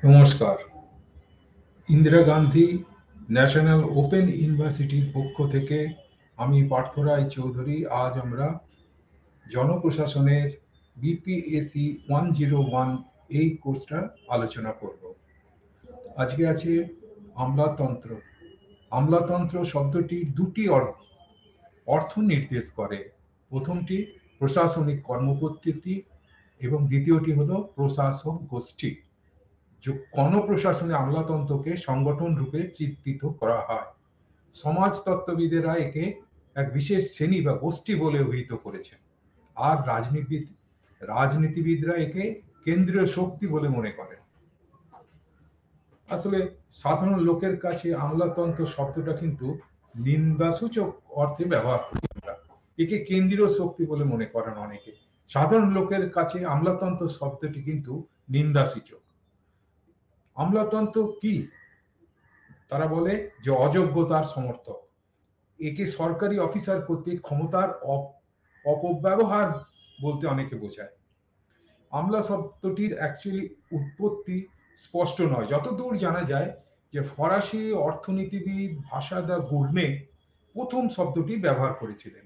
নমস্কার। Indira Gandhi national open ইউনিভার্সিটির পক্ষ থেকে আমি পার্থ রায় চৌধুরী। আজ আমরা জনপ্রশাসনের বিপিএসসি 101 এই কোর্সটা আলোচনা করব। আজকে আছে আমলাতন্ত্র। আমলাতন্ত্র শব্দটি দুটি অর্থ নির্দেশ করে। প্রথমটি প্রশাসনিক কর্মপদ্ধতি এবং দ্বিতীয়টি হলো প্রশাসক গোষ্ঠী। গণপ্রশাসনে আমলাতন্ত্রকে সংগঠন রূপে চিত্রিত করা হয়। সমাজতত্ত্ববিদেরা একে এক বিশেষ শ্রেণী বা গোষ্ঠী বলে অভিহিত করেছেন, আর রাজনীতিবিদরা একে কেন্দ্রীয় শক্তি বলে মনে করেন। আসলে সাধারণ লোকের কাছে আমলাতন্ত্র শব্দটা কিন্তু নিন্দাসূচক অর্থে ব্যবহার করি আমরা। একে কেন্দ্রীয় শক্তি বলে মনে করেন অনেকে। সাধারণ লোকের কাছে আমলাতন্ত্র শব্দটি কিন্তু নিন্দাসূচক। আমলাতন্ত্র কি? তারা বলে যে অযোগ্যতার সমর্থক। একে সরকারি অফিসার কর্তৃক ক্ষমতার অপব্যবহার বলতে অনেকে বোঝায়। আমলা শব্দটির অ্যাকচুয়ালি উৎপত্তি স্পষ্ট নয়। যতদূর জানা যায় যে ফরাসি অর্থনীতিবিদ ভাষাদা গুর্নে প্রথম শব্দটি ব্যবহার করেছিলেন।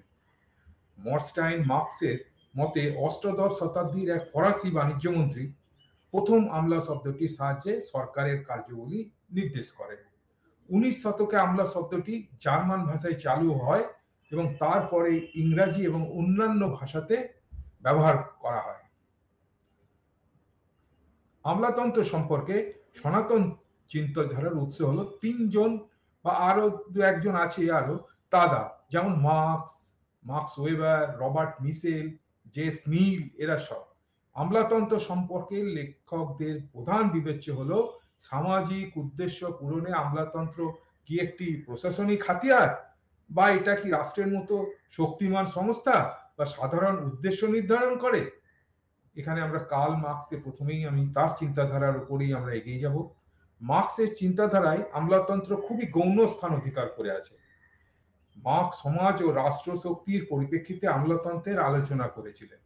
মরস্টাইন মার্কসের মতে অষ্টাদশ শতাব্দীর এক ফরাসি বাণিজ্য মন্ত্রী প্রথম আমলা শব্দটির সাহায্যে সরকারের কার্যবলী নির্দেশ করেন। 19 শতকে আমলা শব্দটি জার্মান ভাষায় চালু হয় এবং তারপরে ইংরাজি এবং অন্যান্য ভাষাতে ব্যবহার করা হয়। আমলাতন্ত্র সম্পর্কে সনাতন চিন্তাধারার উৎস হলো তিনজন বা আরো দু একজন আছে আরো দাদা, যেমন মার্কস ওয়েবার, রবার্ট মিশেল, জেস মিল, এরা সব। আমলাতন্ত্র সম্পর্কে লেখকদের প্রধান বিবেচ্য হলো সামাজিক উদ্দেশ্য পূরণে আমলাতন্ত্র কি একটি প্রশাসনিক হাতিয়ার, বা এটা কি রাষ্ট্রের মতো শক্তিমান সংস্থা বা সাধারণ উদ্দেশ্য নির্ধারণ করে। এখানে আমরা কার্ল মার্কসকে প্রথমেই আমি তার চিন্তাধারার উপরেই আমরা এগিয়ে যাব। মার্কসের চিন্তাধারায় আমলাতন্ত্র খুবই গৌণ স্থান অধিকার করে আছে। মার্কস সমাজ ও রাষ্ট্র শক্তির পরিপ্রেক্ষিতে আমলাতন্ত্রের আলোচনা করেছিলেন।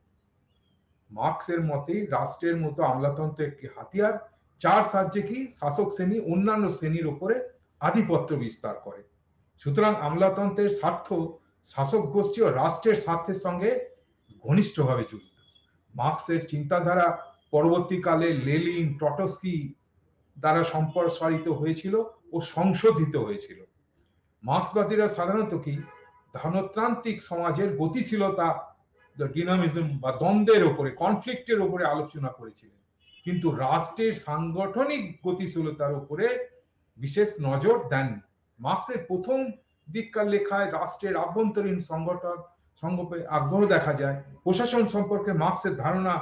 মার্কসের মতে রাষ্ট্রের মতো আমলাতন্ত্র একটি হাতিয়ার, যার সাহায্যে কি শাসক শ্রেণী অন্যান্য শ্রেণীর উপরে আধিপত্য বিস্তার করে। সুতরাং আমলাতন্ত্রের স্বার্থ শাসক গোষ্ঠী ও রাষ্ট্রের স্বার্থের সঙ্গে ঘনিষ্ঠভাবে জড়িত। মার্কসের চিন্তাধারা পরবর্তীকালে লেনিন, ট্রটস্কি দ্বারা সম্প্রসারিত হয়েছিল ও সংশোধিত হয়েছিল। মার্ক্সবাদীরা সাধারণত কি ধনতান্ত্রিক সমাজের গতিশীলতা, ডিনামিজম বা দ্বন্দ্বের উপরে, কনফ্লিক্টের উপরে আলোচনা করেছিলেন, কিন্তু রাষ্ট্রের সাংগঠনিক গতিশীলতার উপরে বিশেষ নজর দেননি। মার্ক্সের প্রথম দিককার লেখায় রাষ্ট্রের আভ্যন্তরীণ সংগঠনে আগ্রহ দেখা যায়। প্রশাসন সম্পর্কে মার্ক্সের ধারণা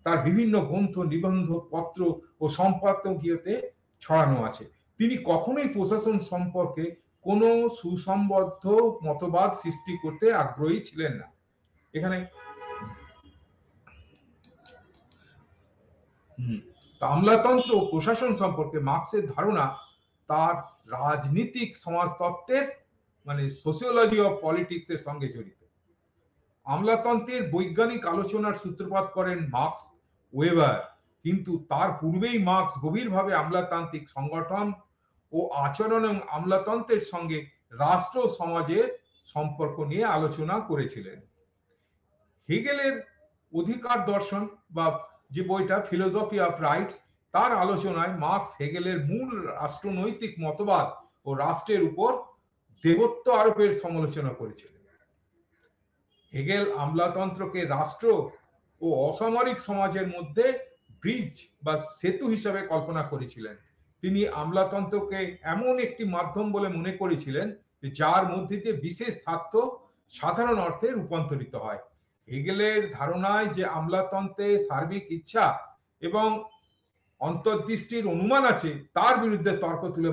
তার বিভিন্ন গ্রন্থ, নিবন্ধ, পত্র ও সম্পাদকীয়তে ছড়ানো আছে। তিনি কখনোই প্রশাসন সম্পর্কে কোনো সুসংবদ্ধ মতবাদ সৃষ্টি করতে আগ্রহী ছিলেন না। এখানে আমলাতন্ত্র ও প্রশাসন সম্পর্কে মার্ক্সের ধারণা তার রাজনীতিক সমাজতত্ত্বের মানে সোসিওলজি অফ পলিটিক্স এর সঙ্গে জড়িত। আমলাতন্ত্রের বৈজ্ঞানিক আলোচনার সূত্রপাত করেন মার্কস ওয়েবার, কিন্তু তার পূর্বেই মার্কস গভীরভাবে আমলাতান্ত্রিক সংগঠন ও আচরণ এবং আমলাতন্ত্রের সঙ্গে রাষ্ট্র সমাজের সম্পর্ক নিয়ে আলোচনা করেছিলেন। হেগেলের অধিকার দর্শন বা যে বইটা ফিলোসফি অফ রাইটস, তার আলোচনায় মার্কস হেগেলের মূল রাষ্ট্রনৈতিক মতবাদ ও রাষ্ট্রের উপর দেবত্ব আরোপের সমালোচনা করেছিলেন। হেগেল আমলাতন্ত্রকে রাষ্ট্র ও অসামরিক সমাজের মধ্যে ব্রিজ বা সেতু হিসাবে কল্পনা করেছিলেন। তিনি আমলাতন্ত্রকে এমন একটি মাধ্যম বলে মনে করেছিলেন যার মধ্যে দিয়ে বিশেষ স্বার্থ সাধারণ অর্থে রূপান্তরিত হয়। হেগেলের ধারণায় যে আমলাতন্ত্রে সার্বিক ইচ্ছা এবং অন্তর্দৃষ্টির অনুমান আছে, তার বিরুদ্ধে তর্ক তুলে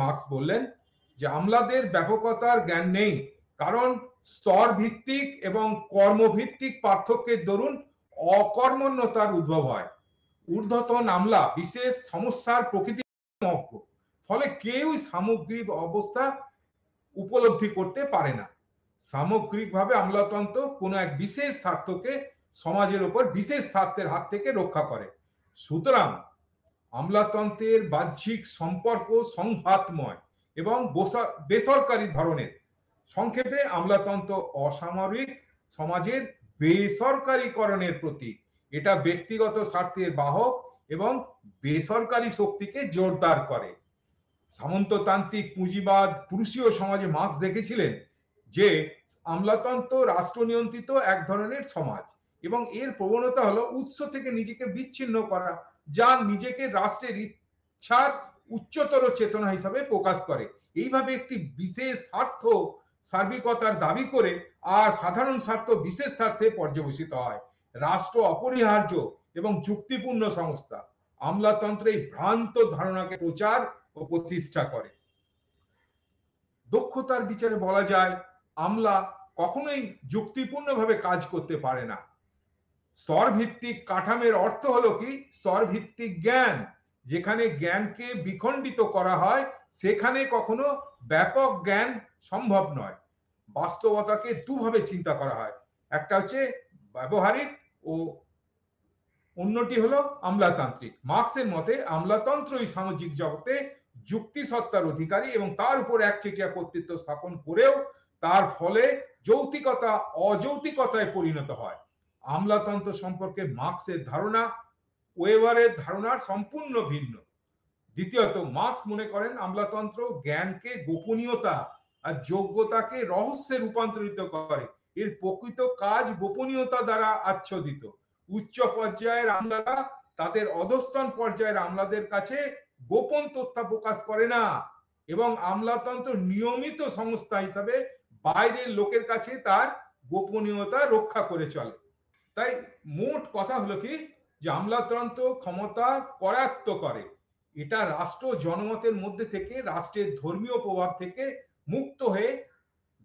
মার্কস বললেন যে আমলাদের ব্যাপকতার জ্ঞান নেই, কারণ স্তর ভিত্তিক এবং কর্মভিত্তিক পার্থক্যের দরুন অকর্মণ্যতার উদ্ভব হয়। ঊর্ধ্বতন আমলা বিশেষ সমস্যার প্রকৃতি অজ্ঞ, ফলে কেউই সামগ্রিক অবস্থা উপলব্ধি করতে পারে না। সামগ্রিকভাবে আমলাতন্ত্র কোনো এক বিশেষ স্বার্থকে সমাজের উপর বিশেষ স্বার্থের হাত থেকে রক্ষা করে। সুতরাং আমলাতন্ত্রের বাহ্যিক সম্পর্ক সংঘাতময় এবং বেসরকারি ধরনের। সংক্ষেপে আমলাতন্ত্র অসামরিক সমাজের বেসরকারীকরণের প্রতীক। এটা ব্যক্তিগত স্বার্থের বাহক এবং বেসরকারি শক্তিকে জোরদার করে। সামন্ততান্ত্রিক পুঁজিবাদ পুরুষীয় সমাজে মার্কস দেখেছিলেন যে আমলাতন্ত্র রাষ্ট্র নিয়ন্ত্রিত এক ধরনের সমাজ এবং এর প্রবণতা হলো উৎস থেকে নিজেকে বিচ্ছিন্ন করা, যা নিজেকে রাষ্ট্রের ইচ্ছার উচ্চতর চেতনা হিসাবে প্রকাশ করে। এইভাবে একটি বিশেষ স্বার্থ সার্বিকতার দাবি করে আর সাধারণ স্বার্থ বিশেষ স্বার্থে পর্যবেসিত হয়। রাষ্ট্র অপরিহার্য এবং যুক্তিপূর্ণ সংস্থা। আমলাতন্ত্র এই ভ্রান্ত ধারণাকে প্রচার ও প্রতিষ্ঠা করে। দক্ষতার বিচারে বলা যায় আমলা কখনোই যুক্তিপূর্ণভাবে কাজ করতে পারে না। স্তর ভিত্তিক কাঠামের অর্থ হলো কি স্তর ভিত্তিক জ্ঞান। যেখানে জ্ঞানকে বিখণ্ডিত করা হয় সেখানে কখনো ব্যাপক জ্ঞান সম্ভব নয়। বাস্তবতাকে দুভাবে চিন্তা করা হয়, একটা হচ্ছে ব্যবহারিক ও অন্যটি হলো আমলাতান্ত্রিক। মার্কসের মতে আমলাতন্ত্রই সামাজিক জগতে যুক্তিসত্তার অধিকারী এবং তার উপর একচেটিয়া কর্তৃত্ব স্থাপন করেও তার ফলে যৌক্তিকতা অযৌক্তিকতায় পরিণত হয়। আমলাতন্ত্র সম্পর্কে মার্কসের ধারণা ওয়েবারের ধারণার সম্পূর্ণ ভিন্ন। দ্বিতীয়ত, মার্কস মনে করেন আমলাতন্ত্র জ্ঞানকে গোপনীয়তা আর যোগ্যতাকে রহস্যে রূপান্তরিত করে। এর প্রকৃত কাজ গোপনীয়তা দ্বারা আচ্ছাদিত। উচ্চ পর্যায়ের আমলারা তাদের অধস্তন পর্যায়ের আমলাদের কাছে গোপন তথ্য প্রকাশ করে না এবং আমলাতন্ত্র নিয়মিত সংস্থা হিসাবে বাইরের লোকের কাছে তার গোপনীয়তা রক্ষা করে চলে। তাই মোট কথা হলো কি যে আমলাতন্ত্র ক্ষমতা করায়ত্ত করে। এটা রাষ্ট্র জনমতের মধ্যে থেকে রাষ্ট্রের ধর্মীয় প্রভাব থেকে মুক্ত হয়ে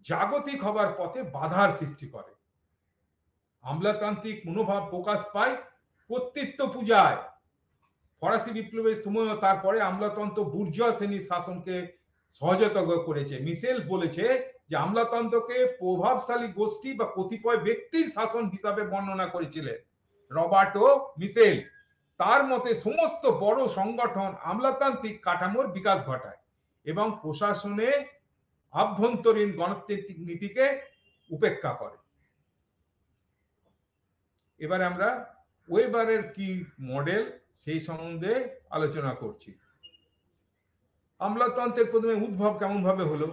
জাগতিক হবার পথে বাধার সৃষ্টি করে। আমলাতান্ত্রিক মনোভাব প্রকাশ পায় কর্তৃত্ব পূজায়। ফরাসি বিপ্লবের সময় তারপরে আমলাতন্ত্র বুর্জোয়া শ্রেণীর শাসনকে সহজতর করেছে। মিশেল বলেছে যে আমলাতন্ত্রকে প্রভাবশালী গোষ্ঠী বা কতিপয় ব্যক্তির শাসন হিসাবে বর্ণনা করেছিলেন রবার্টো মিশেল। তার মতে সমস্ত বড় সংগঠন আমলাতান্ত্রিক কাঠামোর বিকাশ ঘটায় এবং প্রশাসনে আভ্যন্তরীণ গণতান্ত্রিক নীতিকে উপেক্ষা করে। এবারে আমরা ওয়েবারের কি মডেল সেই সম্বন্ধে আলোচনা করছি। আমলাতন্ত্রের প্রথমে উদ্ভব কেমন ভাবে হলো?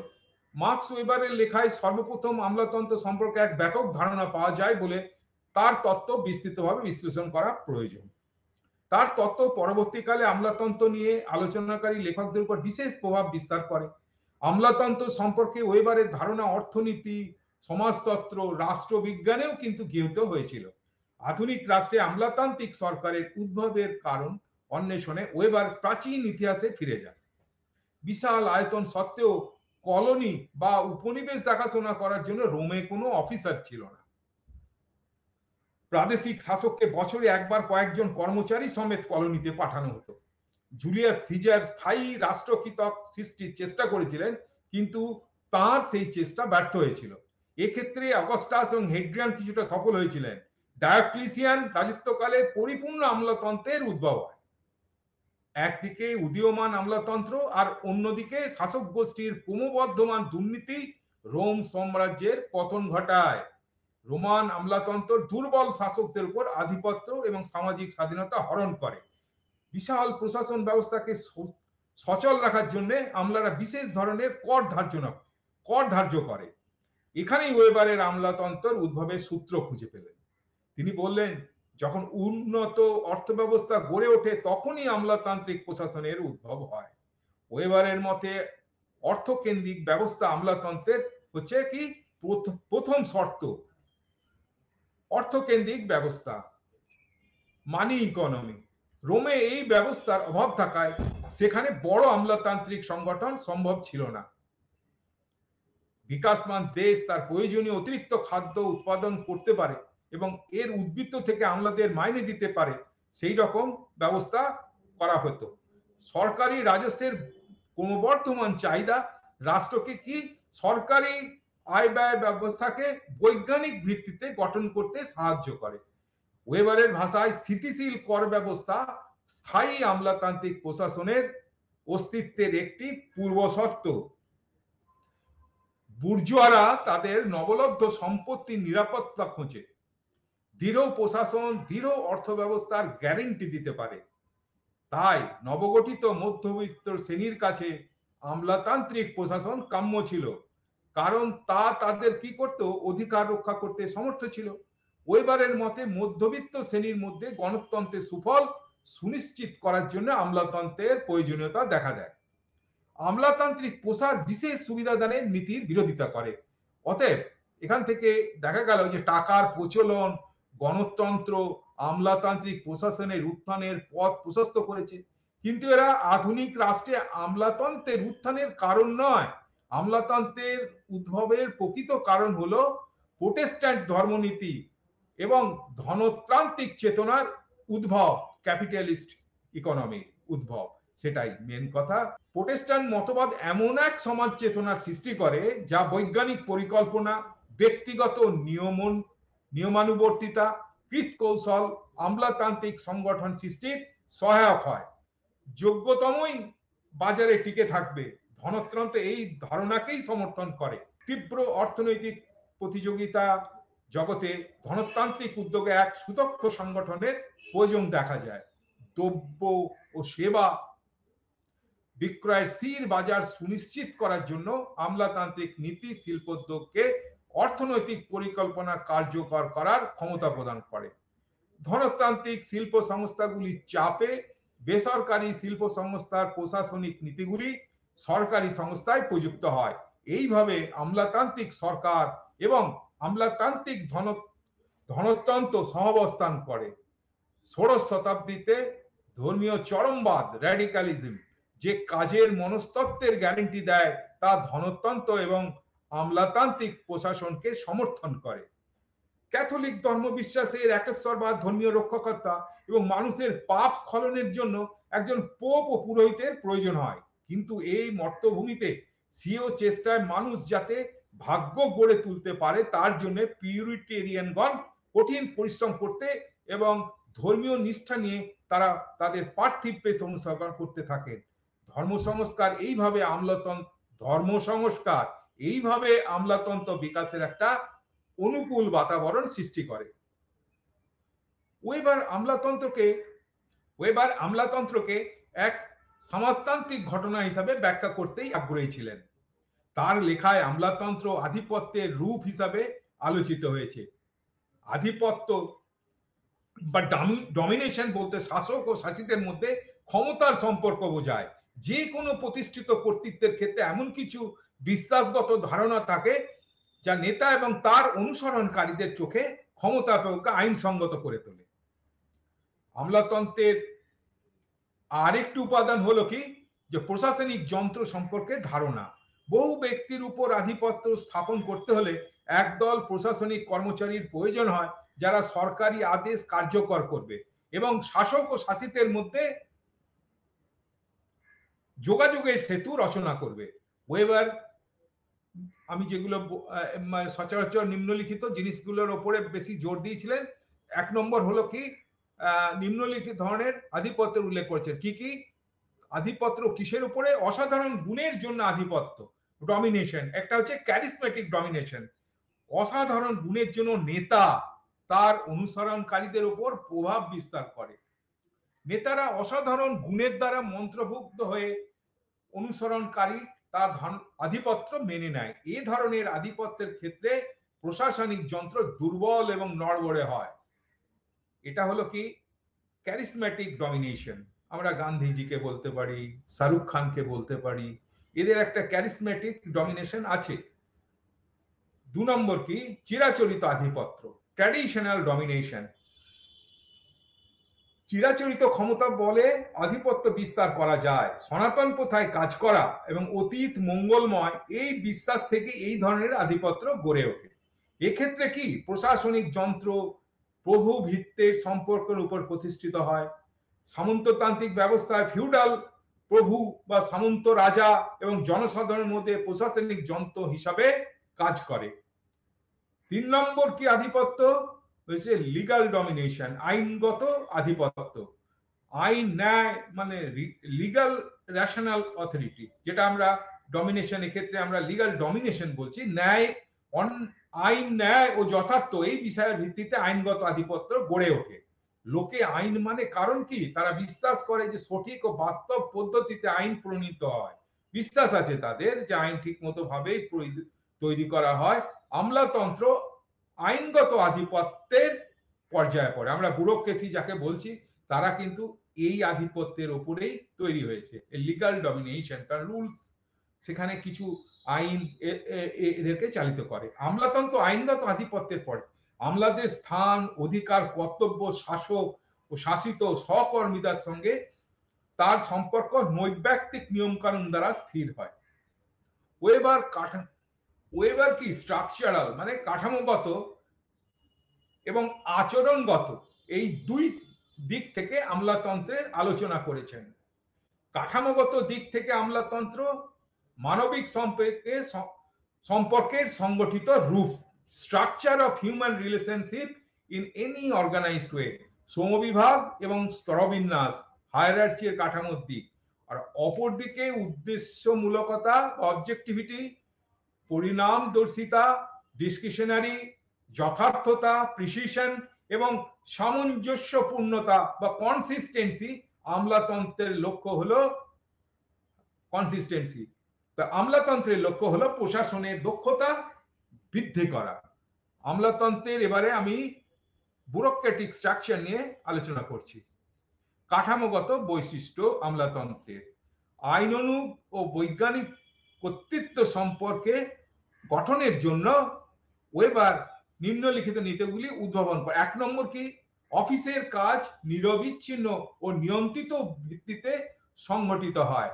মার্কস ওয়েবারের লেখায় সর্বপ্রথম আমলাতন্ত্র সম্পর্কে এক ব্যাপক ধারণা পাওয়া যায় বলে তার তত্ত্ব বিস্তৃতভাবে বিশ্লেষণ করা প্রয়োজন। তার তত্ত্ব পরবর্তীকালে আমলাতন্ত্র নিয়ে আলোচনাকারী লেখকদের উপর বিশেষ প্রভাব বিস্তার করে। আমলাতন্ত্র সম্পর্কে ওয়েবারের ধারণা অর্থনীতি, সমাজতন্ত্র, রাষ্ট্রবিজ্ঞানেও কিন্তু গৃহীত হয়েছিল। আধুনিক রাষ্ট্রে আমলাতান্ত্রিক সরকারের উদ্ভবের কারণ অন্বেষণে ওয়েবার প্রাচীন ইতিহাসে ফিরে যায়। বিশাল আয়তন সত্ত্বেও কলোনি বা উপনিবেশ দেখাশোনা করার জন্য রোমে কোনো অফিসার ছিল না। প্রাদেশিক শাসককে বছরে একবার কয়েকজন কর্মচারী সমেত কলোনিতে পাঠানো হতো। জুলিয়াস সিজার স্থায়ী রাষ্ট্রকিতক সৃষ্টির চেষ্টা করেছিলেন, কিন্তু তার সেই চেষ্টা ব্যর্থ হয়েছিল। এক্ষেত্রে অগাস্টাস এবং হেড্রিয়ান কিছুটা সফল হয়েছিলেন। ডায়োক্লিসিয়ান রাজত্বকালে পরিপূর্ণ আমলাতন্ত্রের উদ্ভব হয়। একদিকে উদীয়মান আমলাতন্ত্র আর অন্যদিকে শাসক গোষ্ঠীর ক্রমবর্ধমান দুর্নীতি রোম সাম্রাজ্যের পতন ঘটায়। রোমান আমলাতন্ত্র দুর্বল শাসকদের উপর আধিপত্য এবং সামাজিক স্বাধীনতা হরণ করে। বিশাল প্রশাসন ব্যবস্থাকে সচল রাখার জন্য আমলারা বিশেষ ধরনের কর ধার্য করে। এখানেই ওয়েবারের আমলাতন্ত্রের উদ্ভবের সূত্র খুঁজে পেলেন। তিনি বললেন, যখন উন্নত অর্থব্যবস্থা গড়ে ওঠে তখনই আমলাতান্ত্রিক প্রশাসনের উদ্ভব হয়। ওয়েবারের মতে অর্থকেন্দ্রিক ব্যবস্থা আমলাতন্ত্রের হচ্ছে কি প্রথম শর্ত। অর্থকেন্দ্রিক ব্যবস্থা, মানি ইকোনমি। রোমে এই ব্যবস্থার অভাব থাকায় সেখানে বড় আমলাতান্ত্রিক সংগঠন সম্ভব ছিল না। বিকাশমান দেশ তার প্রয়োজনীয় অতিরিক্ত খাদ্য উৎপাদন করতে পারে এবং এর উদ্বৃত্ত থেকে আমলাদের মাইনে দিতে পারে, সেই রকম ব্যবস্থা করা হতো। সরকারি রাজস্বের ক্রমবর্ধমান চাহিদা রাষ্ট্রকে কি সরকারি আয় ব্যয় ব্যবস্থাকে বৈজ্ঞানিক ভিত্তিতে গঠন করতে সাহায্য করে। ওয়েবারের ভাষায় স্থিতিশীল কর ব্যবস্থা স্থায়ী আমলাতান্ত্রিক প্রশাসনের অস্তিত্বের একটি পূর্বশর্ত। বুর্জোয়ারা তাদের নবলব্ধ সম্পত্তির নিরাপত্তা খোঁজে। দৃঢ় প্রশাসন দৃঢ় অর্থব্যবস্থার গ্যারেন্টি দিতে পারে। তাই নবগঠিত মধ্যবিত্ত শ্রেণীর কাছে আমলাতান্ত্রিক প্রশাসন কাম্য ছিল, কারণ তা তাদের কি করত, অধিকার রক্ষা করতে সমর্থ ছিল। ওয়েবারের মতে মধ্যবিত্ত শ্রেণীর মধ্যে গণতন্ত্রের সুফল সুনিশ্চিত করার জন্য আমলাতন্ত্রের প্রয়োজনীয়তা দেখা দেয়। আমলাতান্ত্রিক প্রসার বিশেষ সুবিধাদানের নীতির বিরোধিতা করে। অতএব এখান থেকে দেখা গেল যে টাকার প্রচলন গণতন্ত্র আমলাতান্ত্রিক প্রশাসনের উত্থানের পথ প্রশস্ত করেছে, কিন্তু এরা আধুনিক রাষ্ট্রে আমলাতন্ত্রের উত্থানের কারণ নয়। আমলাতন্ত্রের উদ্ভবের প্রকৃত কারণ হলো প্রোটেস্ট্যান্ট ধর্মনীতি এবং ধনতান্ত্রিক চেতনার উদ্ভব, ক্যাপিটালিস্ট ইকোনমির উদ্ভব। সেটাই মেন কথা। প্রোটেস্ট্যান্ট মতবাদ এমন এক সমাজ চেতনার সৃষ্টি করে যা বৈজ্ঞানিক পরিকল্পনা, ব্যক্তিগত নিয়মানুবর্তিতা, কৃৎকৌশল, আমলাতান্ত্রিক সংগঠন সৃষ্টির সহায়ক হয়। যোগ্যতমই বাজারে টিকে থাকবে, ধনতন্ত্র এই ধারণাকেই সমর্থন করে। তীব্র অর্থনৈতিক প্রতিযোগিতা জগতে ধনতান্ত্রিক উদ্যোগে এক সুদক্ষ সংগঠনের প্রয়োজন দেখা যায়। দ্রব্য ও সেবা বিক্রয়ের স্থির বাজার সুনিশ্চিত করার জন্য আমলাতান্ত্রিক নীতি শিল্পোদ্যোগকে অর্থনৈতিক পরিকল্পনা কার্যকর করার ক্ষমতা প্রদান করে। ধনতান্ত্রিক শিল্প সংস্থাগুলির চাপে বেসরকারি শিল্প সংস্থার প্রশাসনিক নীতিগুলি সরকারি সংস্থায় প্রযুক্ত হয়। এইভাবে আমলাতান্ত্রিক সরকার এবং আমলাতান্ত্রিক ধনতন্ত্র সহাবস্থান করে। ষোড়শ শতাব্দীতে ধর্মীয় চরমবাদ র্যাডিক্যালিজম যে কাজের মনস্তত্ত্বের গ্যারান্টি দেয় তা ধনতন্ত্র এবং আমলাতান্ত্রিক প্রশাসনকে সমর্থন করে। ক্যাথলিক ধর্মবিশ্বাসের একেশ্বরবাদ ধর্মীয় রক্ষাকর্তা এবং মানুষের পাপ স্খলনের জন্য একজন পোপ ও পুরোহিতের প্রয়োজন হয়, কিন্তু এই মর্তভূমিতে স্বীয় চেষ্টায় মানুষ যাতে ভাগ্য গড়ে তুলতে পারে তার জন্য পিউরিটেরিয়ানগণ কঠিন পরিশ্রম করতে এবং ধর্মীয় নিষ্ঠা নিয়ে তারা তাদের পার্থিব পেশ অনুসরণ করতে থাকেন। ধর্ম সংস্কার বিকাশের একটা অনুকূল বাতাবরণ সৃষ্টি করে। ওয়েবার আমলাতন্ত্রকে এক সমাজতান্ত্রিক ঘটনা হিসাবে ব্যাখ্যা করতেই আগ্রহী ছিলেন। তার লেখায় আমলাতন্ত্র আধিপত্যের রূপ হিসাবে আলোচিত হয়েছে। আধিপত্য বা ডমিনেশন বলতে শাসক ও শাসিতের মধ্যে ক্ষমতার সম্পর্ক বোঝায়। যে কোনো প্রতিষ্ঠিত কর্তৃত্বের ক্ষেত্রে এমন কিছু বিশ্বাসগত ধারণা থাকে যা নেতা এবং তার অনুসরণকারীদের চোখে ক্ষমতা প্রয়োগকে আইনসঙ্গত করে তোলে। আমলাতন্ত্রের আরেকটি উপাদান হলো কি, যে প্রশাসনিক যন্ত্র সম্পর্কে ধারণা। বহু ব্যক্তির উপর আধিপত্য স্থাপন করতে হলে একদল প্রশাসনিক কর্মচারীর প্রয়োজন হয় যারা সরকারি আদেশ কার্যকর করবে এবং শাসক ও শাসিতের মধ্যে যোগাযোগের সেতু রচনা করবে। ওয়েবার আমি যেগুলো সচরাচর নিম্নলিখিত জিনিসগুলোর উপরে বেশি জোর দিয়েছিলেন। এক নম্বর হলো কি, নিম্নলিখিত ধরনের আধিপত্যের উল্লেখ করেছেন। কি কি আধিপত্য কিসের উপরে? অসাধারণ গুণের জন্য আধিপত্য, ডমিনেশন। একটা হচ্ছে ক্যারিসমেটিক ডমিনেশন, অসাধারণ গুণের জন্য নেতা তার অনুসরণকারীদের উপর প্রভাব বিস্তার করে। নেতারা অসাধারণ গুণের দ্বারা মন্ত্রমুগ্ধ হয়ে অনুসরণকারী তার আধিপত্য মেনে নেয়। এই ধরনের আধিপত্যের ক্ষেত্রে প্রশাসনিক যন্ত্র দুর্বল এবং নড়বড়ে হয়। এটা হলো কি ক্যারিসমেটিক ডমিনেশন। আমরা গান্ধীজিকে বলতে পারি, শাহরুখ খানকে বলতে পারি, এদের একটা ক্যারিসমেটিক ডমিনেশন আছে। দু নম্বর কি, চিরাচরিত আধিপত্য, ট্র্যাডিশনাল ডমিনেশন। চিরাচরিত ক্ষমতা বলে আধিপত্য বিস্তার করা যায়, সনাতন প্রথায় কাজ করা এবং অতীত মঙ্গলময় এই বিশ্বাস থেকে এই ধরনের আধিপত্য গড়ে ওঠে। এক্ষেত্রে কি প্রশাসনিক যন্ত্র প্রভু ভিত্তির সম্পর্কের উপর প্রতিষ্ঠিত হয়। সামন্ততান্ত্রিক ব্যবস্থায় ফিউডাল প্রভু বা সামন্ত রাজা এবং জনসাধারণের মধ্যে প্রশাসনিক যন্ত্র হিসাবে কাজ করে। 3 নম্বর কি আধিপত্য হচ্ছে লিগাল ডমিনেশন, আইনগত আধিপত্য। আইন ন্যায় মানে লিগাল রেশনাল অথরিটি, যেটা আমরা ডমিনেশন, এক্ষেত্রে আমরা লিগাল ডমিনেশন বলছি। ন্যায় আইন ন্যায় ও যথার্থ এই বিষয়ের ভিত্তিতে আইনগত আধিপত্য গড়ে ওঠে। লোকে আইন মানে কারণ কি, তারা বিশ্বাস করে যে সঠিক ও বাস্তব পদ্ধতিতে আইন প্রণীত হয়। বিশ্বাস আছে তাদের যে আইন ঠিক মতো ভাবে তৈরি করা হয়। আমলাতন্ত্র আইনগত আধিপত্যের পর্যায়ে পড়ে। আমরা ব্যুরোক্রেসি যাকে বলছি, তারা কিন্তু এই আধিপত্যের ওপরেই তৈরি হয়েছে, লিগাল ডমিনেশন, কারণ রুলস সেখানে কিছু আইন এদেরকে চালিত করে। আমলাতন্ত্র আইনগত আধিপত্যের পর আমলাদের স্থান, অধিকার, কর্তব্য, শাসক ও শাসিত সহকর্মীদের সঙ্গে তার সম্পর্ক নৈব্যক্তিক নিয়মকানুন দ্বারা স্থির হয়। ওয়েবার কি স্ট্রাকচারাল মানে কাঠামোগত এবং আচরণগত, এই দুই দিক থেকে আমলাতন্ত্রের আলোচনা করেছেন। কাঠামোগত দিক থেকে আমলাতন্ত্র মানবিক সম্পর্কের সংগঠিত রূপ, structure of human relationship in any organised way, সমবিভাগ এবং স্তরবিন্যাস, হায়ারার্কির কাঠামোর দিক। আর অপরদিকে উদ্দেশ্যমূলকতা, অবজেক্টিভিটি, পরিণামদর্শিতা, ডিসক্রিশনারি, যথার্থতা, প্রিসিশন এবং সামঞ্জস্যপূর্ণতা বা কনসিস্টেন্সি। আমলাতন্ত্রের লক্ষ্য হলো কনসিস্টেন্সি। তা আমলাতন্ত্রের লক্ষ্য হলো প্রশাসনের দক্ষতা বৃদ্ধি করা। আমলাতন্ত্রের এবারে আমি ব্যুরোক্রেটিক স্ট্রাকচার নিয়ে আলোচনা করছি। কাঠামোগত বৈশিষ্ট্য আমলাতন্ত্রের, আইনানুগ ও বৈজ্ঞানিক কর্তৃত্ব সম্পর্কে গঠনের জন্য ওয়েবার নিম্নলিখিত নীতিগুলি উদ্ভাবন করে। 1 নম্বর কি, অফিসের কাজ নিরবিচ্ছিন্ন ও নিয়ন্ত্রিত ভিত্তিতে সংগঠিত হয়।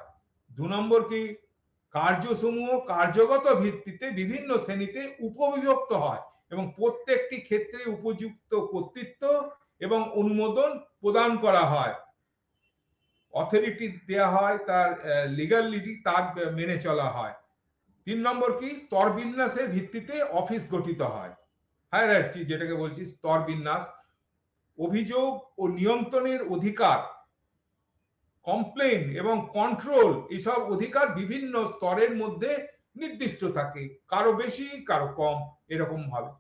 2 নম্বর কি, কার্যসমূহ কার্যগত ভিত্তিতে বিভিন্ন শ্রেণীতে উপবিভক্ত হয় এবং প্রত্যেকটি ক্ষেত্রে উপযুক্ত কর্তৃত্ব এবং অনুমোদন প্রদান করা হয়। অথরিটি দেয়া হয়, তার লিগালিটি তার মেনে চলা হয়। 3 নম্বর কি, স্তর বিন্যাসের ভিত্তিতে অফিস গঠিত হয়। হায়ারার্কি যেটাকে বলছি, স্তর বিন্যাস, অভিযোগ ও নিয়ন্ত্রণের অধিকার, কমপ্লেন এবং কন্ট্রোল, এইসব অধিকার বিভিন্ন স্তরের মধ্যে নির্দিষ্ট থাকে, কারো বেশি কারো কম এরকম ভাবে।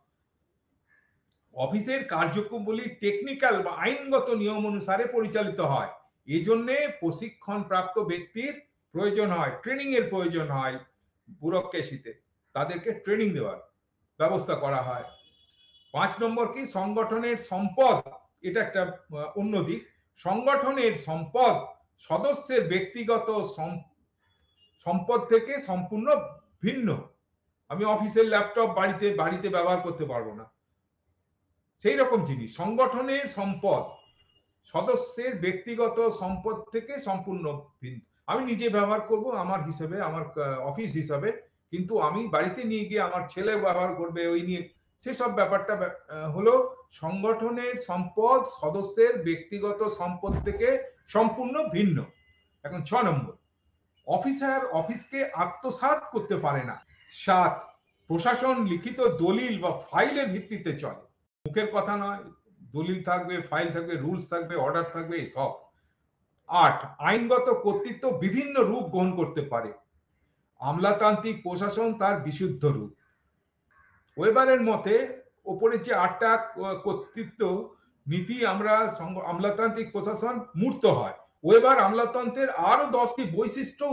অফিসের কার্যক্রমগুলি টেকনিক্যাল বা আইনগত নিয়ম অনুসারে পরিচালিত হয়। এজন্য প্রশিক্ষণ প্রাপ্ত ব্যক্তির প্রয়োজন হয়, ট্রেনিং এর প্রয়োজন হয়। ব্যুরোক্রেসিতে তাদেরকে ট্রেনিং দেওয়ার ব্যবস্থা করা হয়। 5 নম্বর কি, সংগঠনের সম্পদ, এটা একটা অন্য দিক। সংগঠনের সম্পদ সদস্যের ব্যক্তিগত সম্পদ থেকে সম্পূর্ণ ভিন্ন। আমি অফিসের ল্যাপটপ বাড়িতে ব্যবহার করতে পারবো না, সেই রকম জিনিস। সংগঠনের সম্পদ সদস্যের ব্যক্তিগত সম্পদ থেকে সম্পূর্ণ ভিন্ন। আমি নিজে ব্যবহার করব আমার হিসেবে, আমার অফিস হিসাবে, কিন্তু আমি বাড়িতে নিয়ে গিয়ে আমার ছেলে ব্যবহার করবে ওই নিয়ে, সেসব ব্যাপারটা হলো সংগঠনের সম্পদ সদস্যের ব্যক্তিগত সম্পদ থেকে সম্পূর্ণ ভিন্ন। এখন 6 নম্বর, অফিসার অফিসকে আত্মসাৎ করতে পারে না। 7, প্রশাসন লিখিত দলিল বা ফাইলের ভিত্তিতে চলে, মুখের কথা নয়, দলিল থাকবে, ফাইল থাকবে, রুলস থাকবে, অর্ডার থাকবে, এসব। 8, আইনগত কর্তৃত্ব বিভিন্ন রূপ গ্রহণ করতে পারে। আমলাতান্ত্রিক প্রশাসন তার বিশুদ্ধ রূপ। ওয়েবারের মতে ওপরে যে 8টা কর্তৃত্ব নীতি আমরা আমলাতান্ত্রিক প্রশাসন মূর্ত হয়। ওয়েবার আমলাতন্ত্রের আরো 10টি বৈশিষ্ট্য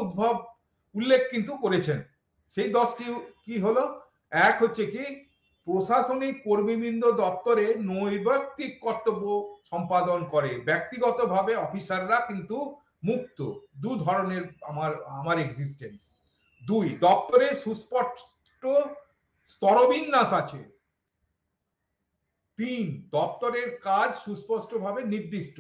উল্লেখ কিন্তু করেছেন। সেই 10টি কি হলো, এক হচ্ছে কি, প্রশাসনিক কর্মীবৃন্দ দপ্তরে নৈর্ব্যক্তিক কর্তব্য সম্পাদন করে, ব্যক্তিগতভাবে অফিসাররা কিন্তু মুক্ত। 2 ধরনের আমার এক্সিস্টেন্স। 2, দপ্তরে সুস্পষ্ট স্তরবিন্যাস আছে। 3, দপ্তরের কাজ সুস্পষ্টভাবে নির্দিষ্ট।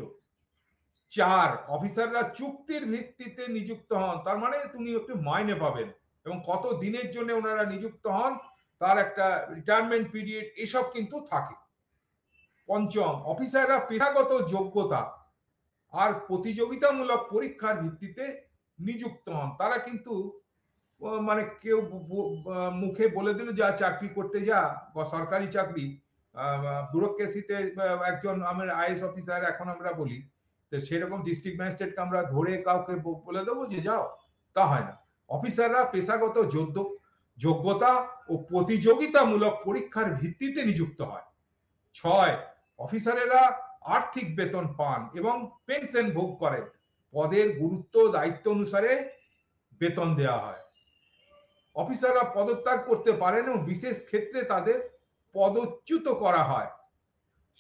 4, অফিসাররা চুক্তির ভিত্তিতে নিযুক্ত হন, তার মানে তুমি একটু মাইনে পাবেন এবং কত দিনের জন্য ওনারা নিযুক্ত হন, তার একটা রিটায়ারমেন্ট পিরিয়ড, এসব কিন্তু থাকে। 5, অফিসাররা পেশাগত যোগ্যতা আর প্রতিযোগিতামূলক পরীক্ষার ভিত্তিতে নিযুক্ত হন। তারা কিন্তু মানে কেউ মুখে বলে দিল যা চাকরি করতে যা, বা সরকারি চাকরি, ব্যুরোক্রেসিতে একজন আমার আইএস অফিসার এখন আমরা বলি, তো সেরকম ডিস্ট্রিক্ট ম্যাজিস্ট্রেটকে আমরা ধরে কাউকে বলে দেবো যে যাও, তা হয় না। অফিসাররা পেশাগত যোগ্যতা ও প্রতিযোগিতামূলক পরীক্ষার ভিত্তিতে নিযুক্ত হয়। 6, অফিসারেরা আর্থিক বেতন পান এবং পেনশন ভোগ করেন। পদের গুরুত্ব দায়িত্ব অনুসারে বেতন দেওয়া হয়। অফিসাররা পদত্যাগ করতে পারেন এবং বিশেষ ক্ষেত্রে তাদের পদচ্যুত করা হয়।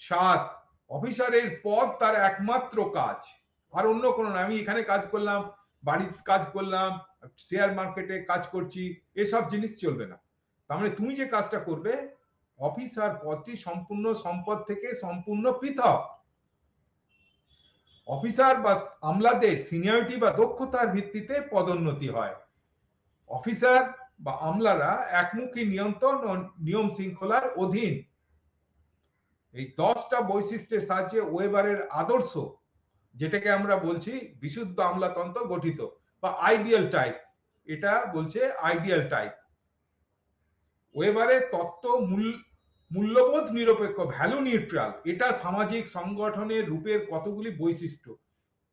7, অফিসারের পদ তার একমাত্র কাজ, আর অন্য কোনো না। আমি এখানে কাজ করলাম, বাড়িতে কাজ করলাম, শেয়ার মার্কেটে কাজ করছি, এসব জিনিস চলবে না। তার মানে তুমি যে কাজটা করবে, অফিসার পদটি সম্পূর্ণ সম্পদ থেকে সম্পূর্ণ পৃথক। অফিসার বা আমলাদের সিনিয়রিটি বা দক্ষতার ভিত্তিতে পদোন্নতি হয়। অফিসার বা আমলারা একমুখী নিয়ন্ত্রণ ও নিয়ম শৃঙ্খলার অধীন। এই 10টা বৈশিষ্ট্যের সাহায্যে ওয়েবারের আদর্শ, যেটাকে আমরা বলছি বিশুদ্ধ আমলাতন্ত্র গঠিত বা আইডিয়াল টাইপ, এটা বলছে আইডিয়াল টাইপ। ওয়েবারের তত্ত্ব মূল্যবোধ নিরপেক্ষ, ভ্যালু নিউট্রাল। এটা সামাজিক সংগঠনের রূপের কতগুলি বৈশিষ্ট্য,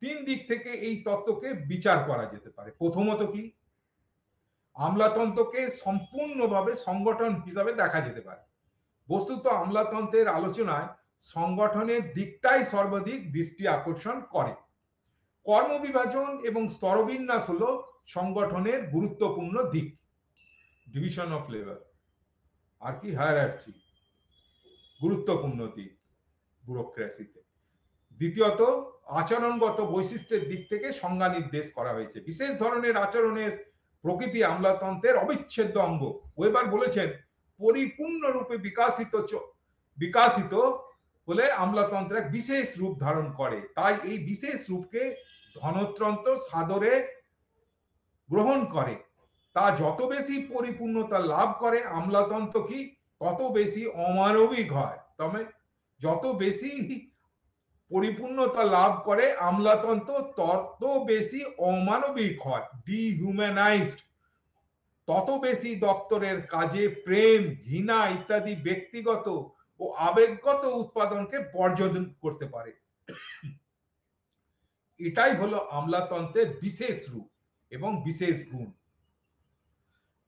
3 দিক থেকে এই তত্ত্বকে বিচার করা যেতে পারে। প্রথমত কি, আমলাতন্ত্রকে সম্পূর্ণভাবে সংগঠন হিসাবে দেখা যেতে পারে। বস্তুত আমলাতন্ত্রের আলোচনায় সংগঠনের দিকটাই সর্বাধিক দৃষ্টি আকর্ষণ করে। কর্মবিভাজন এবং স্তরবিন্যাস হলো সংগঠনের গুরুত্বপূর্ণ দিক। ডিভিশন অফ লেবার আর কি, হায়ারার্চি গুরুত্বপূর্ণ দিক ব্যুরোক্রেসিতে। দ্বিতীয়ত, আচরণগত বৈশিষ্ট্যের দিক থেকে সংজ্ঞা নির্দেশ করা হয়েছে। বিশেষ ধরনের আচরণের প্রকৃতি আমলাতন্ত্রের অবিচ্ছেদ্য অঙ্গ। ওয়েবার বলেছেন, পরিপূর্ণরূপে বিকাশিত হলে আমলাতন্ত্র এক বিশেষ রূপ ধারণ করে। তাই এই বিশেষ রূপকে ধনতন্ত্র সাদরে গ্রহণ করে। তা যত বেশি পরিপূর্ণতা লাভ করে আমলাতন্ত্র কি তত বেশি অমানবিক হয়। তবে যত বেশি পরিপূর্ণতা লাভ করে আমলাতন্ত্র তত বেশি অমানবিক হয়, ডিহিউম্যানাইজড। তত বেশি দপ্তরের কাজে প্রেম, ঘৃণা ইত্যাদি ব্যক্তিগত ও আবেগগত উৎপাদনকে বর্জন করতে পারে। এটাই হলো আমলাতন্ত্রের বিশেষ রূপ এবং বিশেষ গুণ।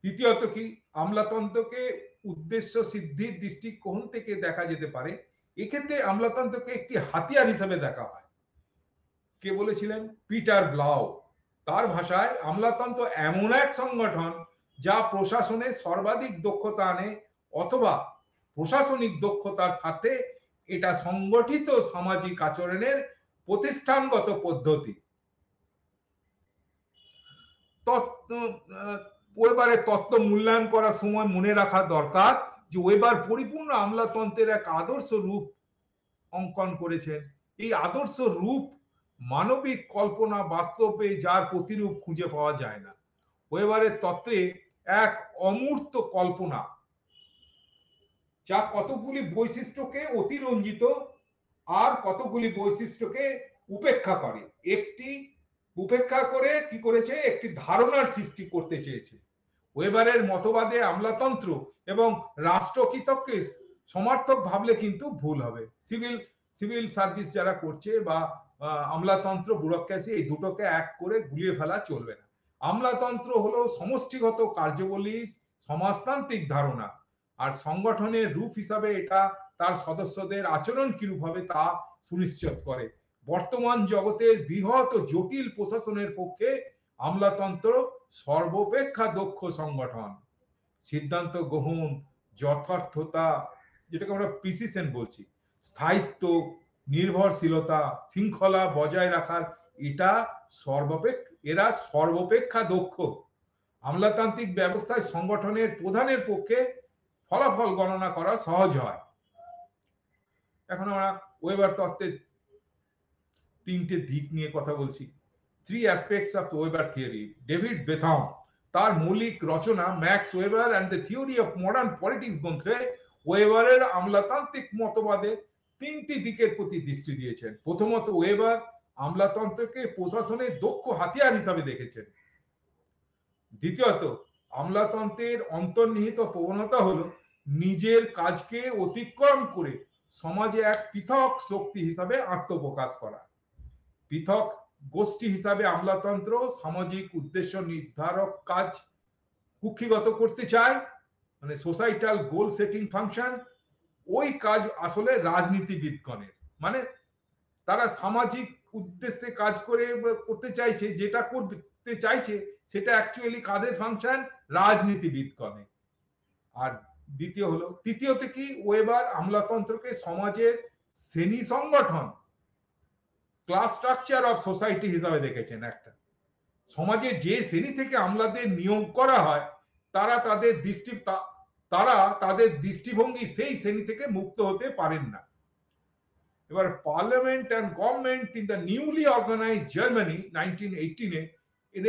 তৃতীয়ত কি, আমলাতন্ত্রকে উদ্দেশ্য সিদ্ধির দৃষ্টিকোণ থেকে দেখা যেতে পারে। এক্ষেত্রে আমলাতন্ত্রকে একটি হাতিয়ার হিসেবে দেখা হয়। কে বলেছিলেন? পিটার ব্লাউ। তার ভাষায়, আমলাতন্ত্র এমন এক সংগঠন যা প্রশাসনে সর্বাধিক দক্ষতা আনে, অথবা প্রশাসনিক দক্ষতার সাথে এটা সংগঠিত সামাজিক আচরণের প্রতিষ্ঠানগত পদ্ধতি। ওয়েবারের তত্ত্ব মূল্যায়ন করার সময় মনে রাখা দরকার যে ওয়েবার পরিপূর্ণ আমলাতন্ত্রের এক আদর্শ রূপ অঙ্কন করেছেন। এই আদর্শ রূপ মানবিক কল্পনা, বাস্তবে যার প্রতিরূপ খুঁজে পাওয়া যায় না। ওয়েবারের তত্ত্বে এক অমূর্ত কল্পনা, যা কতগুলি বৈশিষ্ট্যকে অতিরঞ্জিত আর কতগুলি বৈশিষ্ট্যকে উপেক্ষা করে। একটি উপেক্ষা করে কি করেছে, একটি ধারণার সৃষ্টি করতে চেয়েছে। ওয়েবারের মতবাদে আমলাতন্ত্র এবং রাষ্ট্রকৃতকে সমার্থক ভাবলে কিন্তু ভুল হবে। সিভিল সার্ভিস যারা করছে বা আমলাতন্ত্র, ব্যুরোক্রেসি, এই দুটোকে এক করে গুলিয়ে ফেলা চলবে না। আমলাতন্ত্র হলো সমষ্টিগত কার্যবলী সমাজতান্ত্রিক ধারণা, আর সংগঠনের রূপ হিসাবে এটা তার সদস্যদের আচরণ কিরূপ হবে তা সুনিশ্চিত করে। বর্তমান জগতের বৃহৎ ও জটিল প্রশাসনের পক্ষে আমলাতন্ত্র সর্বাপেক্ষা দক্ষ সংগঠন। সিদ্ধান্ত গ্রহণ, যথার্থতা, যেটাকে আমরা প্রিসিশন বলছি, স্থায়িত্ব, নির্ভরশীলতা, শৃঙ্খলা বজায় রাখার এরা সর্বাপেক্ষা দক্ষ। আমলাতান্ত্রিক ব্যবস্থায় সংগঠনের প্রধানের পক্ষে ফলাফল গণনা করা সহজ হয়। এখন আমরা ওয়েবার তত্ত্বের 3টে দিক নিয়ে কথা বলছি। 3 aspects of Weber theory. David Beetham তার মৌলিক রচনা Max Weber and the theory of modern politics গ্রন্থে ওয়েবারের আমলাতান্ত্রিক মতবাদের 3টি দিকের প্রতি দৃষ্টি দিয়েছেন। প্রথমত, ওয়েবার আমলাতন্ত্রকে প্রশাসনের দক্ষ হাতিয়ার হিসাবে দেখেছেন। দ্বিতীয়ত, আমলাতন্ত্রের অন্তর্নিহিত প্রবণতা হলো নিজের কাজকে অতিক্রম করে সমাজে এক পৃথক শক্তি হিসাবে আত্মপ্রকাশ করা। পৃথক গোষ্ঠী হিসাবে আমলাতন্ত্র সামাজিক উদ্দেশ্য নির্ধারক কাজ কুক্ষিগত করতে চায়, মানে সোসাইটাল গোল সেটিং ফাংশন। ওই কাজ আসলে রাজনীতিবিদগণের, মানে তারা সামাজিক উদ্দেশ্যে কাজ করে করতে চাইছে, যেটা করতে চাইছে সেটা অ্যাকচুয়ালি কাদের ফাংশন? রাজনীতিবিদগণের। আর তৃতীয়তে কি, ওয়েবার আমলাতন্ত্রকে সমাজের শ্রেণী সংগঠন, ক্লাস স্ট্রাকচার অফ সোসাইটি হিসাবে দেখেছেন। একটা সমাজের যে শ্রেণী থেকে আমলাদের নিয়োগ করা হয় তারা তাদের দৃষ্টিভঙ্গি সেই শ্রেণী থেকে মুক্ত হতে পারেন না। এবার parliament and government in the newly organized Germany 1918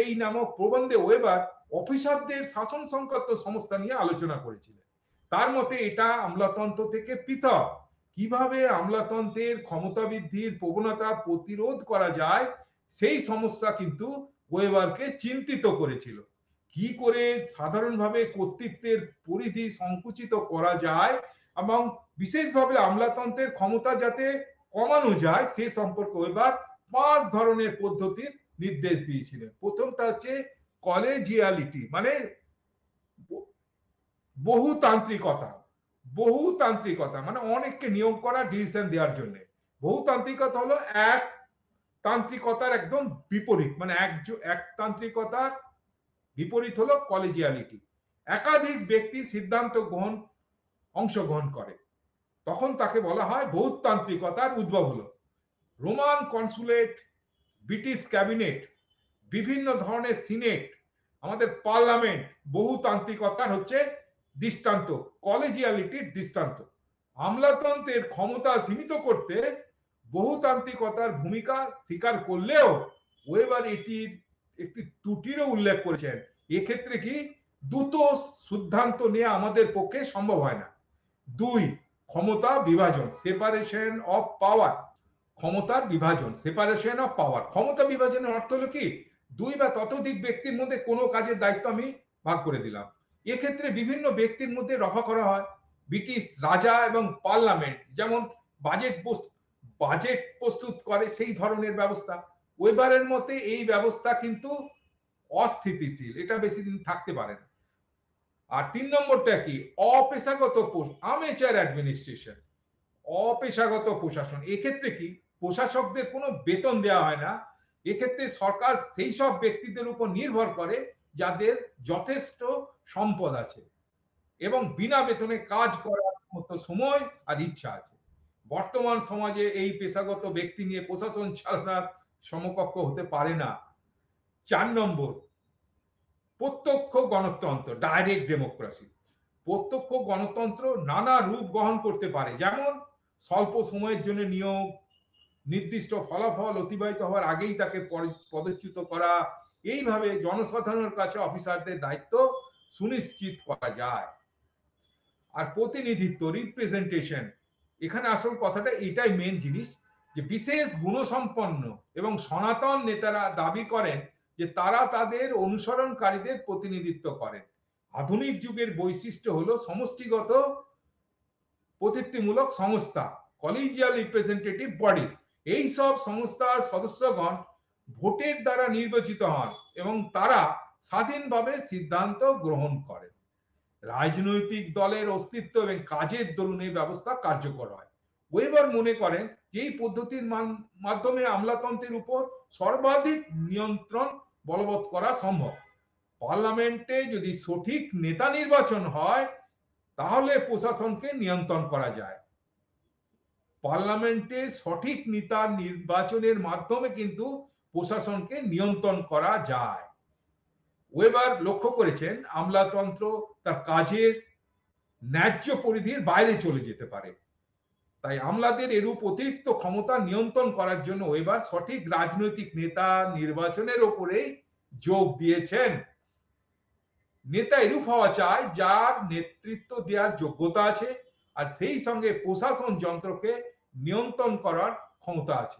এই নামক প্রবন্ধে ওয়েবার অফিসারদের শাসন সংক্রান্ত সমস্যা নিয়ে আলোচনা করেছিলেন। তার মতে এটা আমলাতন্ত্র থেকে পৃথক। কিভাবে আমলাতন্ত্রের ক্ষমতা বৃদ্ধির প্রবণতা প্রতিরোধ করা যায় সেই সমস্যা কিন্তু ওয়েবারকে চিন্তিত করেছিল। কি করে সাধারণভাবে কর্তৃত্বের পরিধি সংকুচিত করা যায় এবং বিশেষভাবে আমলাতন্ত্রের ক্ষমতা যাতে কমানো যায় সে সম্পর্কে ওয়েবার 5 ধরনের পদ্ধতির নির্দেশ দিয়েছিলেন। প্রথমটা হচ্ছে কলেজিয়ালিটি, মানে বহুতান্ত্রিকতা মানে অনেককে নিয়োগ করা, ডিসিশন দেওয়ার জন্য। বহুতান্ত্রিকতা হলো একতান্ত্রিকতার একদম বিপরীত, মানে একতান্ত্রিকতার বিপরীত হলো কলেজিয়ালিটি। একাধিক ব্যক্তি সিদ্ধান্ত অংশগ্রহণ করে, তখন তাকে বলা হয় বহুতান্ত্রিকতার উদ্ভব হলো। রোমান কনসুলেট, ব্রিটিশ ক্যাবিনেট, বিভিন্ন ধরনের সিনেট, আমাদের পার্লামেন্ট বহুতান্ত্রিকতার হচ্ছে দৃষ্টান্ত, কলেজিয়ালিটির দৃষ্টান্ত। আমলাতন্ত্রের ক্ষমতা সীমিত করতে বহুতান্ত্রিকতার ভূমিকা স্বীকার করলেও ওয়েবার এটির একটি ত্রুটিরও উল্লেখ করেছেন। এক্ষেত্রে কি দ্রুত সিদ্ধান্ত নেওয়া আমাদের পক্ষে সম্ভব হয় না। 2, ক্ষমতা বিভাজন, সেপারেশন অফ পাওয়ার। ক্ষমতার বিভাজন, সেপারেশন অফ পাওয়ার। ক্ষমতা বিভাজনের অর্থ হলো কি, 2 বা ততোধিক ব্যক্তির মধ্যে কোনো কাজের দায়িত্ব আমি ভাগ করে দিলাম। এক্ষেত্রে বিভিন্ন ব্যক্তির মধ্যে রফা করা হয়। ব্রিটিশ রাজা এবং পার্লামেন্ট যেমন বাজেট প্রস্তুত করে সেই ধরনের ব্যবস্থা। ওয়েবারের মতে এই ব্যবস্থা কিন্তু অস্থিতিশীল, এটা বেশি দিন থাকতে পারে না। আর 3 নম্বরটা কি, অপেশাগত আমেচার অ্যাডমিনিস্ট্রেশন, অপেশাগত প্রশাসন। এক্ষেত্রে কি, প্রশাসকদের কোনো বেতন দেওয়া হয় না। এক্ষেত্রে সরকার সেই সব ব্যক্তিদের উপর নির্ভর করে যাদের যথেষ্ট সম্পদ আছে এবং বিনা বেতনে কাজ করার মতো সময় আর ইচ্ছা আছে। বর্তমান সমাজে এই পেশাগত ব্যক্তি নিয়ে প্রশাসন চালানোর সমকক্ষ হতে পারে না। 4 নম্বর, প্রত্যক্ষ গণতন্ত্র, ডাইরেক্ট ডেমোক্রেসি। প্রত্যক্ষ গণতন্ত্র নানা রূপ গ্রহণ করতে পারে, যেমন স্বল্প সময়ের জন্য নিয়োগ, নির্দিষ্ট ফলাফল অতিবাহিত হওয়ার আগেই তাকে পদচ্যুত করা। এইভাবে জনসাধারণের কাছে অফিসারদের দায়িত্ব সুনিশ্চিত করা যায়। আর প্রতিনিধিত্ব, রিপ্রেজেন্টেশন, এখানে আসল কথাটা এটাই মেন জিনিস, যে বিশেষ গুণসম্পন্ন এবং সনাতন নেতারা দাবি করেন যে তারা তাদের অনুসরণকারীদের প্রতিনিধিত্ব করেন। আধুনিক যুগের বৈশিষ্ট্য হলো সমষ্টিগত প্রতিনিধিমূলক সংস্থা, কলিজিয়াল রিপ্রেজেন্টেটিভ বডিজ। এই সব সংস্থার সদস্যগণ ভোটের দ্বারা নির্বাচিত হন এবং তারা স্বাধীনভাবে সিদ্ধান্ত গ্রহণ করেন। রাজনৈতিক দলের অস্তিত্ব এবং কাজের দরুন এই ব্যবস্থা কার্যকর হয়। ওয়েবার মনে করেন যে এই পদ্ধতির মাধ্যমে আমলাতন্ত্রের উপর সর্বাধিক নিয়ন্ত্রণ বলবৎ করা সম্ভব। পার্লামেন্টে যদি সঠিক নেতা নির্বাচন হয় তাহলে প্রশাসনকে নিয়ন্ত্রণ করা যায়। পার্লামেন্টে সঠিক নেতা নির্বাচনের মাধ্যমে কিন্তু প্রশাসনকে নিয়ন্ত্রণ করা যায়। ওয়েবার লক্ষ্য করেছেন আমলাতন্ত্র তার কাজের ন্যায্য পরিধির বাইরে চলে যেতে পারে। তাই আমলাদের এরূপ অতিরিক্ত ক্ষমতা নিয়ন্ত্রণ করার জন্য ওয়েবার সঠিক রাজনৈতিক নেতা নির্বাচনের উপরেই যোগ দিয়েছেন। নেতা এরূপ হওয়া চায় যার নেতৃত্ব দেওয়ার যোগ্যতা আছে আর সেই সঙ্গে প্রশাসন যন্ত্রকে নিয়ন্ত্রণ করার ক্ষমতা আছে।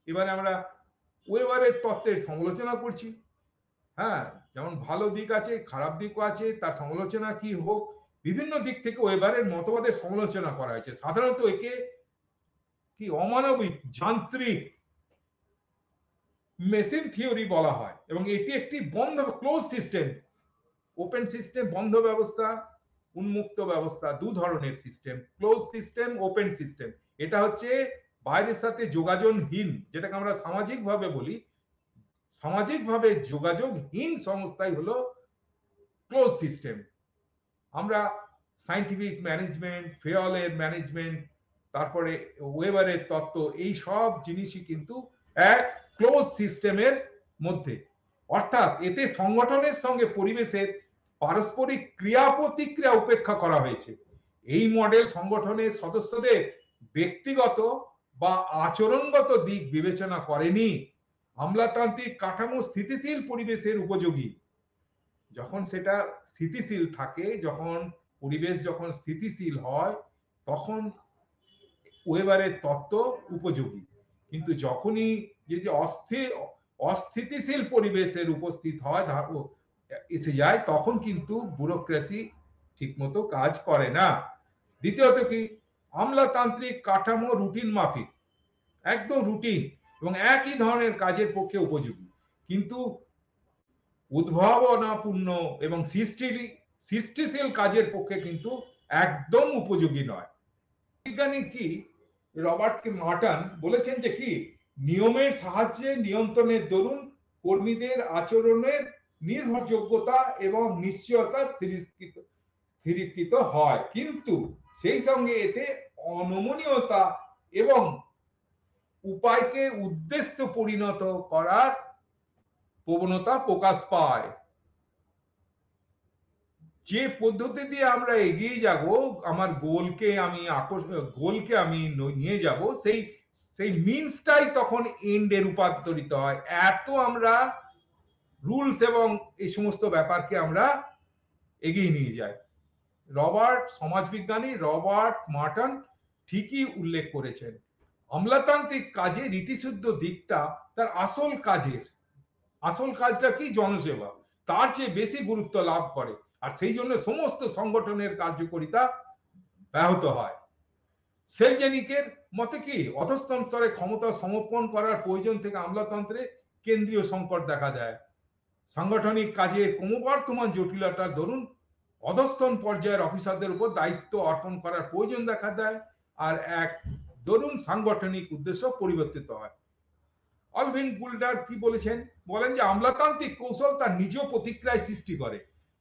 এবারে আমরা ওয়েবারের তত্ত্বের সমালোচনা করছি। হ্যাঁ, যেমন ভালো দিক আছে, খারাপ দিকও আছে, তার সমালোচনা কি হোক, বিভিন্ন দিক থেকে ওয়েবারের মতবাদের সমালোচনা করা হয়েছে। সাধারণত একে কি অমানবিক, যান্ত্রিক মেশিন থিওরি বলা হয়, এবং এটি একটি বন্ধ ক্লোজ সিস্টেম। ওপেন সিস্টেম বন্ধ ব্যবস্থা, উন্মুক্ত ব্যবস্থা, দু ধরনের system, close system, open system. এটা হচ্ছে বাইরের সাথে যোগাযোগহীন, যেটাকে আমরা সামাজিকভাবে বলি, সামাজিকভাবে যোগাযোগহীন সংস্থাই হলো ক্লোজ সিস্টেম। আমরা সায়েন্টিফিক ম্যানেজমেন্ট, ফেয়লের ম্যানেজমেন্ট, তারপরে ওয়েবারের তত্ত্ব, এই সব জিনিসই কিন্তু এক ক্লোজ সিস্টেমের মধ্যে। অর্থাৎ এতে সংগঠনের সঙ্গে পরিবেশের পারস্পরিক ক্রিয়া প্রতিক্রিয়া উপেক্ষা করা হয়েছে। এই মডেল সংগঠনের সদস্যদের ব্যক্তিগত বা আচরণগত দিক বিবেচনা করেনি। আমলাতান্ত্রিক কাঠামো স্থিতিশীল পরিবেশের উপযোগী। যখন সেটা স্থিতিশীল থাকে, যখন পরিবেশ যখন স্থিতিশীল হয়, তখন ওয়েবারের তত্ত্ব উপযোগী। কিন্তু যখনই যদি অস্থিতিশীল পরিবেশের উপস্থিত হয় এসে যায়, তখন কিন্তু ব্যুরোক্রেসি ঠিকমতো কাজ করে না। দ্বিতীয়ত কি, আমলাতান্ত্রিক কাঠামো রুটিন মাফিক, একদম রুটিন এবং একই ধরনের কাজের পক্ষে উপযোগী, কিন্তু উদ্ভাবনাপূর্ণ এবং সৃষ্টিশীল কাজের পক্ষে কিন্তু একদম উপযোগী নয়। বিজ্ঞানী কি রবার্ট মার্টন বলেছেন যে কি, নিয়মের সাহায্যে নিয়ন্ত্রণের দরুন কর্মীদের আচরণের নির্ভরযোগ্যতা এবং নিশ্চয়তা স্থিরীকৃত হয়, কিন্তু সেই সঙ্গে এতে অনমনীয়তা এবং উপায়কে উদ্দেশ্য পরিণত করার প্রবণতা প্রকাশ পায়। যে পদ্ধতি দিয়ে আমরা এগিয়ে যাব, আমার গোলকে আমি নিয়ে যাব, সেই মিনসটাই তখন এন্ডে রূপান্তরিত হয়। এত আমরা রুলস এবং এই সমস্ত ব্যাপারকে আমরা এগিয়ে নিয়ে যাই। সমাজবিজ্ঞানী রবার্ট মার্টন ঠিকই উল্লেখ করেছেন, আমলাতান্ত্রিক কাজে রীতিশুদ্ধ দিকটা তার আসল কাজটা কি, জনসেবা, তার চেয়ে বেশি গুরুত্ব লাভ করে, আর সেই জন্য সমস্ত সংগঠনের কার্যকারিতা ব্যাহত হয়। সেলজেনিকের মতে কি, অধস্তন স্তরে ক্ষমতা সমর্পণ করার প্রয়োজন থেকে আমলাতন্ত্রে কেন্দ্রীয় সংকট দেখা দেয়। সাংগঠনিক কাজের ক্রমবর্ধমান জটিলতার দরুন অধস্তন পর্যায়ের অফিসারদের উপর দায়িত্ব অর্পণ করার প্রয়োজন দেখা দেয়, আর এক দরুন সাংগঠনিক উদ্দেশ্য পরিবর্তিত হয়। অলভিন গুল্ডার কি বলেছেন, বলেন যে আমলাতান্ত্রিক কৌশল তার নিজ প্রতিক্রিয়ায় সৃষ্টি করে,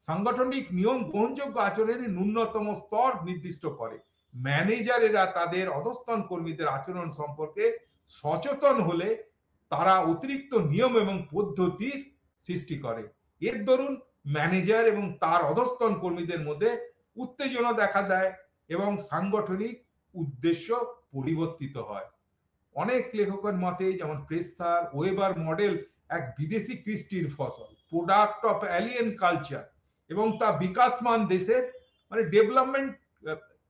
সাংগঠনিক নিয়ম গ্রহণযোগ্য আচরণের ন্যূনতম স্তর নির্দিষ্ট করে। ম্যানেজারেরা তাদের অধস্তন কর্মীদের আচরণ সম্পর্কে সচেতন হলে তারা অতিরিক্ত নিয়ম এবং পদ্ধতির সৃষ্টি করে। এর দরুন ম্যানেজার এবং তার অধস্তন কর্মীদের মধ্যে উত্তেজনা দেখা দেয় এবং সাংগঠনিক উদ্দেশ্য পরিবর্তিত হয়। অনেক লেখকের মতে, যেমন প্রেস্তার, ওয়েবার মডেল এক বিদেশি কৃষ্টির ফসল, প্রোডাক্ট অফ এলিয়েন কালচার, এবং তা বিকাশমান দেশের মানে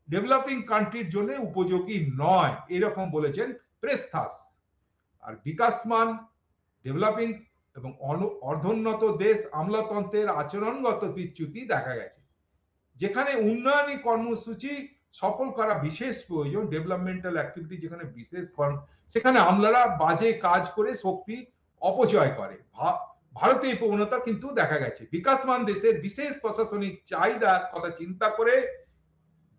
ডেভেলপিং কান্ট্রির জন্য উপযোগী নয়, এরকম বলেছেন প্রেস্তাস। আর বিকাশমান, ডেভেলপিং এবং অর্ধোন্নত দেশ আমলাতন্ত্রের আচরণগত বিচ্যুতি দেখা গেছে। যেখানে উন্নয়নী কর্মসূচি সফল করা বিশেষ প্রয়োজন, ডেভেলপমেন্টাল অ্যাক্টিভিটি যেখানে বিশেষ, সেখানে আমলারা বাজে কাজ করে শক্তি অপচয় করে। ভারতে এই প্রবণতা কিন্তু দেখা গেছে। বিকাশমান দেশের বিশেষ প্রশাসনিক চাহিদার কথা চিন্তা করে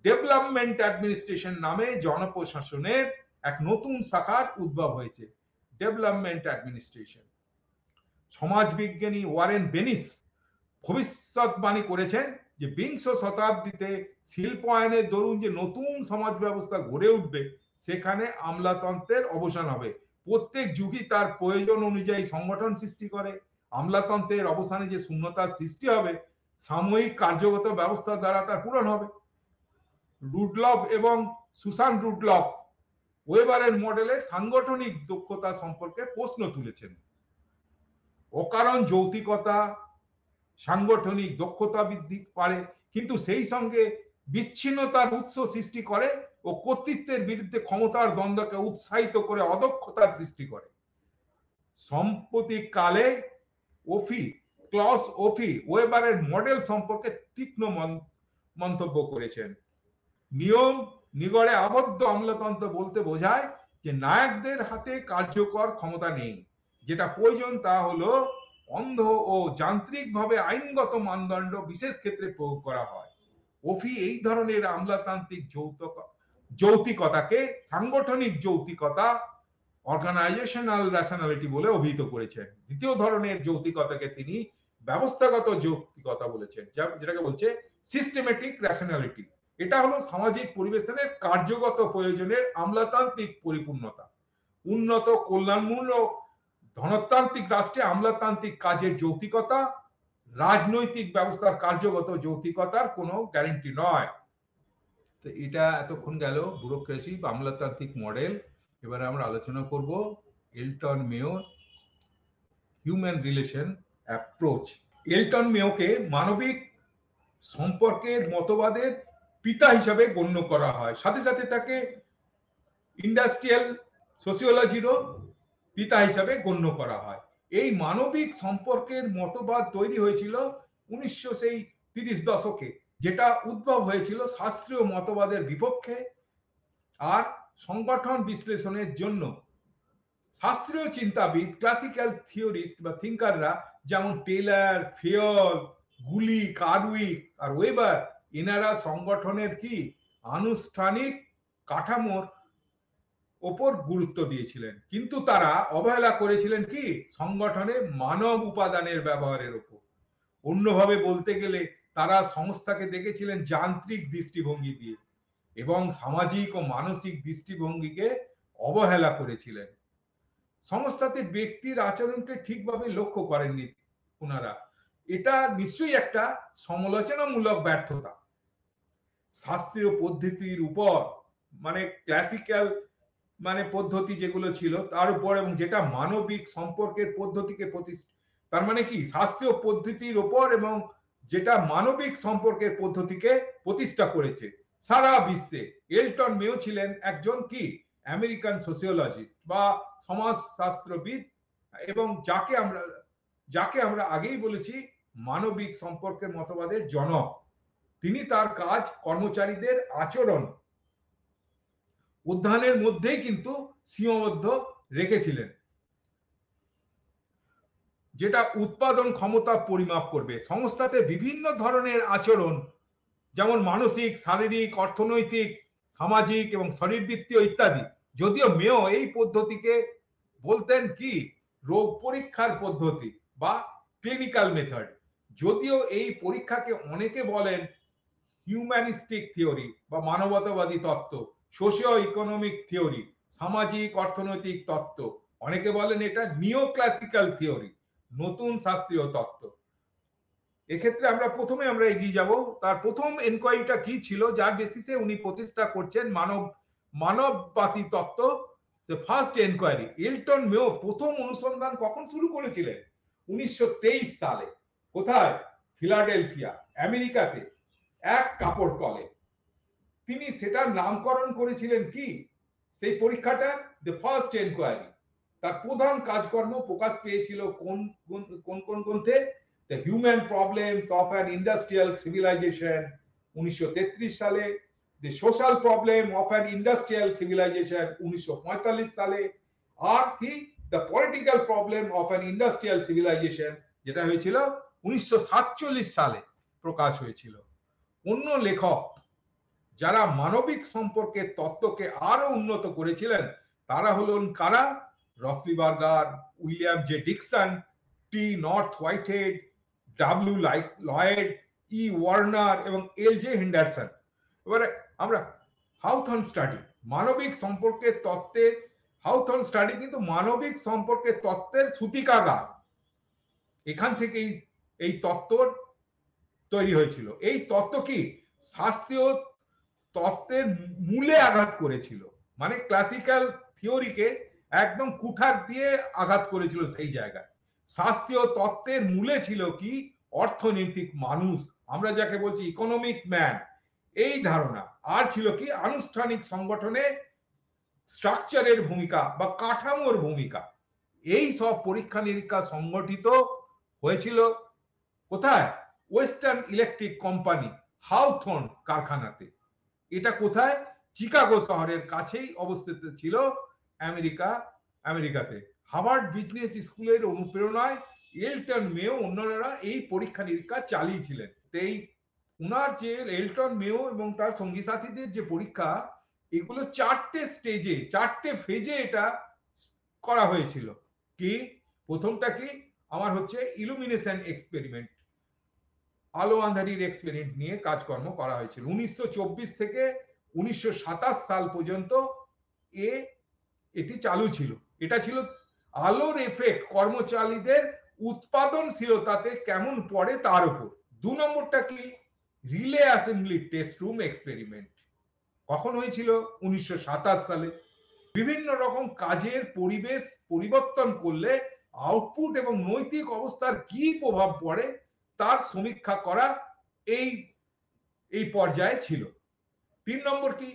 ডেভেলপমেন্ট অ্যাডমিনিস্ট্রেশন নামে জনপ্রশাসনের এক নতুন শাখার উদ্ভব হয়েছে, ডেভেলপমেন্ট অ্যাডমিনিস্ট্রেশন। সমাজবিজ্ঞানী ওয়ারেন বেনিস ভবিষ্যৎবাণী করেছেন যে বিংশ শতাব্দীতে শিল্পায়নের দরুন যে নতুন সমাজ ব্যবস্থা গড়ে উঠবে, সেখানে আমলাতন্ত্রের অবসান হবে। প্রত্যেক যুগই তার প্রয়োজন অনুযায়ী সংগঠন সৃষ্টি করে। আমলাতন্ত্রের অবসানে যে শূন্যতার সৃষ্টি হবে, সাময়িক কার্যগত ব্যবস্থা দ্বারা তার পূরণ হবে। রুডলফ এবং সুসান রুডলফ ওয়েবারের মডেলের সাংগঠনিক দক্ষতা সম্পর্কে প্রশ্ন তুলেছেন। অকারণ যৌক্তিকতা সাংগঠনিক দক্ষতা বৃদ্ধি পারে, কিন্তু সেই সঙ্গে বিচ্ছিন্নতার উৎস সৃষ্টি করে ও কর্তৃত্বের বিরুদ্ধে ক্ষমতার দ্বন্দ্বকে উৎসাহিত করে অদক্ষতার সৃষ্টি করে। সাম্প্রতিককালে ক্লস ওয়েবারের মডেল সম্পর্কে তীক্ষ্ণ মন্তব্য করেছেন। নিয়ম নিগড়ে আবদ্ধ আমলাতন্ত্র বলতে বোঝায় যে নায়কদের হাতে কার্যকর ক্ষমতা নেই, যেটা প্রয়োজন তা হলো অন্ধ ও যান্ত্রিকভাবে আইনগত মানদণ্ড বিশেষ ক্ষেত্রে প্রয়োগ করা হয়। ওফি এই ধরনের আমলাতান্ত্রিক যৌক্তিকতাকে সাংগঠনিক যৌক্তিকতা, অর্গানাইজেশনাল রেশনালিটি বলে অভিহিত করেছেন। দ্বিতীয় ধরনের যৌক্তিকতাকে তিনি ব্যবস্থাগত যৌক্তিকতা বলেছেন, যেটাকে বলছে সিস্টেমেটিক রেশনালিটি। এটা হলো সামাজিক পরিবেশনের কার্যগত প্রয়োজনের আমলাতান্ত্রিক পরিপূর্ণতা। উন্নত কল্যাণমূলক ধনতান্ত্রিক রাষ্ট্রে আমলাতান্ত্রিক কাজের যৌক্তিকতা রাজনৈতিক ব্যবস্থার কার্যগত যৌক্তিকতার কোনো গ্যারান্টি নয়। তো এটা এতক্ষণ গেল ব্যুরোক্রেসি বা আমলাতান্ত্রিক মডেল। এবারে আমরা আলোচনা করব এলটন মেয়োর হিউম্যান রিলেশন অ্যাপ্রোচ। এলটন মেয়োকে মানবিক সম্পর্কের মতবাদের পিতা হিসাবে গণ্য করা হয়, সাথে সাথে তাকে ইন্ডাস্ট্রিয়াল সোসিওলজিরও পিতা হিসাবে গণ্য করা হয়। এই মানবিক সম্পর্কের মতবাদ তৈরি হয়েছিল 1930 দশকে, যেটা উদ্ভব হয়েছিল শাস্ত্রীয় মতবাদের বিপক্ষে আর সংগঠন বিশ্লেষণের জন্য। শাস্ত্রীয় চিন্তাবিদ ক্লাসিক্যাল থিওরিস্ট বা থিঙ্কাররা যেমন টেলর, ফেয়ল, গুলি, কারউইক আর ওয়েবার, এনারা সংগঠনের কি আনুষ্ঠানিক কাঠামোর ওপর গুরুত্ব দিয়েছিলেন, কিন্তু তারা অবহেলা করেছিলেন কি সংগঠনে মানব উপাদানের ব্যবহারের উপর। অন্যভাবে বলতে গেলে তারা সংস্থাকে দেখেছিলেন যান্ত্রিক দৃষ্টিভঙ্গি দিয়ে এবং সামাজিক ও মানসিক দৃষ্টিভঙ্গিকে অবহেলা করেছিলেন। সংস্থাতে ব্যক্তির আচরণকে ঠিকভাবে লক্ষ্য করেননি ওনারা। এটা নিশ্চয়ই একটা সমালোচনামূলক ব্যর্থতা। শাস্ত্রীয় পদ্ধতির উপর, মানে ক্লাসিক্যাল পদ্ধতি যেগুলো ছিল তার উপর, এবং যেটা মানবিক সম্পর্কের পদ্ধতিকে তার মানে কি শাস্ত্রীয় পদ্ধতির উপর এবং যেটা মানবিক সম্পর্কের পদ্ধতিকে প্রতিষ্ঠা করেছে সারা বিশ্বে। এলটন মেয়ো ছিলেন একজন কি আমেরিকান সোসিওলজিস্ট বা সমাজশাস্ত্রবিদ, এবং যাকে আমরা আগেই বলেছি মানবিক সম্পর্কের মতবাদের জনক। তিনি তার কাজ কর্মচারীদের আচরণ অধ্যয়নের মধ্যেই কিন্তু সীমাবদ্ধ রেখেছিলেন, যেটা উৎপাদন ক্ষমতা পরিমাপ করবে। সংস্থাতে বিভিন্ন ধরনের আচরণ, যেমন মানসিক, শারীরিক, অর্থনৈতিক, সামাজিক এবং শরীরবৃত্তীয় ইত্যাদি। যদিও মেয়ো এই পদ্ধতিকে বলতেন কি রোগ পরীক্ষার পদ্ধতি বা ক্লিনিক্যাল মেথড, যদিও এই পরীক্ষাকে অনেকে বলেন হিউম্যানিস্টিক থিওরি বা মানবতাবাদী তত্ত্ব, সোশিও ইকোনমিক থিওরি, সামাজিক অর্থনৈতিক তত্ত্ব, অনেকে বলেন এটা নিও ক্লাসিক্যাল থিওরি, নতুন শাস্ত্রীয় তত্ত্ব। এক্ষেত্রে প্রথমে আমরা এগিয়ে যাব। তার প্রথম এনকোয়ারিটা কি ছিল, যার বেসিসে উনি প্রতিষ্ঠা করছেন মানববাদী তত্ত্ব, ফার্স্ট এনকোয়ারি। এলটন মেয়ো প্রথম অনুসন্ধান কখন শুরু করেছিলেন? 1923 সালে। কোথায়? ফিলাডেলফিয়া, আমেরিকাতে এক কাপড় কলে। তিনি সেটার নামকরণ করেছিলেন কি সেই পরীক্ষাটার দ্য ফার্স্ট এনকোয়ারি। তার প্রধান কাজকর্ম প্রকাশ পেয়েছিল কোন কোন গ্রন্থে? The human problems of an industrial civilization 1933 সালে, the social problem of an industrial civilization 1945 সালে, আর কি the political problem of an industrial civilization, যেটা হয়েছিল 1947 সালে প্রকাশ হয়েছিল। অন্য লেখক যারা মানবিক সম্পর্কের তত্ত্বকে আরো উন্নত করেছিলেন তারা হলেন কারা? রথলিবার্গার, উইলিয়াম জে ডিকসন, টি নর্থ হোয়াইটহেড, ডাব্লিউ লয়েড, ই ওয়ার্নার এবং এল জে হেন্ডারসন। এবারে আমরা হাউথর্ন স্টাডি, মানবিক সম্পর্কের তত্ত্বের হাউথর্ন স্টাডি কিন্তু মানবিক সম্পর্কের তত্ত্বের সূতিকাগার। এখান থেকেই এই তত্ত্ব তৈরি হয়েছিল। এই তত্ত্ব কি শাস্ত্রীয় তত্ত্বের মূলে আঘাত করেছিল, মানে ক্লাসিক্যাল থিওরিকে একদম কুঠার দিয়ে আঘাত করেছিল সেই জায়গায়। শাস্ত্রীয় তত্ত্বের মূলে ছিল কি অর্থনৈতিক মানুষ, আমরা যাকে বলছি ইকোনমিক ম্যান, এই ধারণা। আর ছিল কি আনুষ্ঠানিক সংগঠনে স্ট্রাকচারের ভূমিকা বা কাঠামোর ভূমিকা। এই সব পরীক্ষা নিরীক্ষা সংগঠিত হয়েছিল কোথায়? ওয়েস্টার্ন ইলেকট্রিক কোম্পানি হাউথর্ন কারখানাতে। এটা কোথায়? চিকাগো শহরের কাছেই অবস্থিত ছিল আমেরিকাতে। হার্ভার্ড বিজনেস স্কুলের অনুপ্রেরণায় এলটন মেও অন্যরা এই পরীক্ষা নিরীক্ষা চালিয়েছিলেন। এই উনার যে এলটন মেও এবং তার সঙ্গী সাথীদের যে পরীক্ষা, এগুলো 4টে স্টেজে 4টে ফেজে এটা করা হয়েছিল। কি প্রথমটা কি আমার হচ্ছে ইলুমিনেশন এক্সপেরিমেন্ট, আলো আঁধারির এক্সপেরিমেন্ট নিয়ে কাজকর্ম করা হয়েছিল 1924 থেকে 1927 সাল পর্যন্ত। এটি চালু ছিল। এটা ছিল আলোর এফেক্ট কর্মচারীদের উৎপাদনশীলতাতে কেমন পড়ে তার উপর। 2 নম্বরটা কি relay assembly test room experiment, কখন হয়েছিল 1927 সালে। বিভিন্ন রকম কাজের পরিবেশ পরিবর্তন করলে আউটপুট এবং নৈতিক অবস্থার কি প্রভাব পড়ে তার সমীক্ষা করা এই এই পর্যায়ে ছিল। 3 নম্বর কি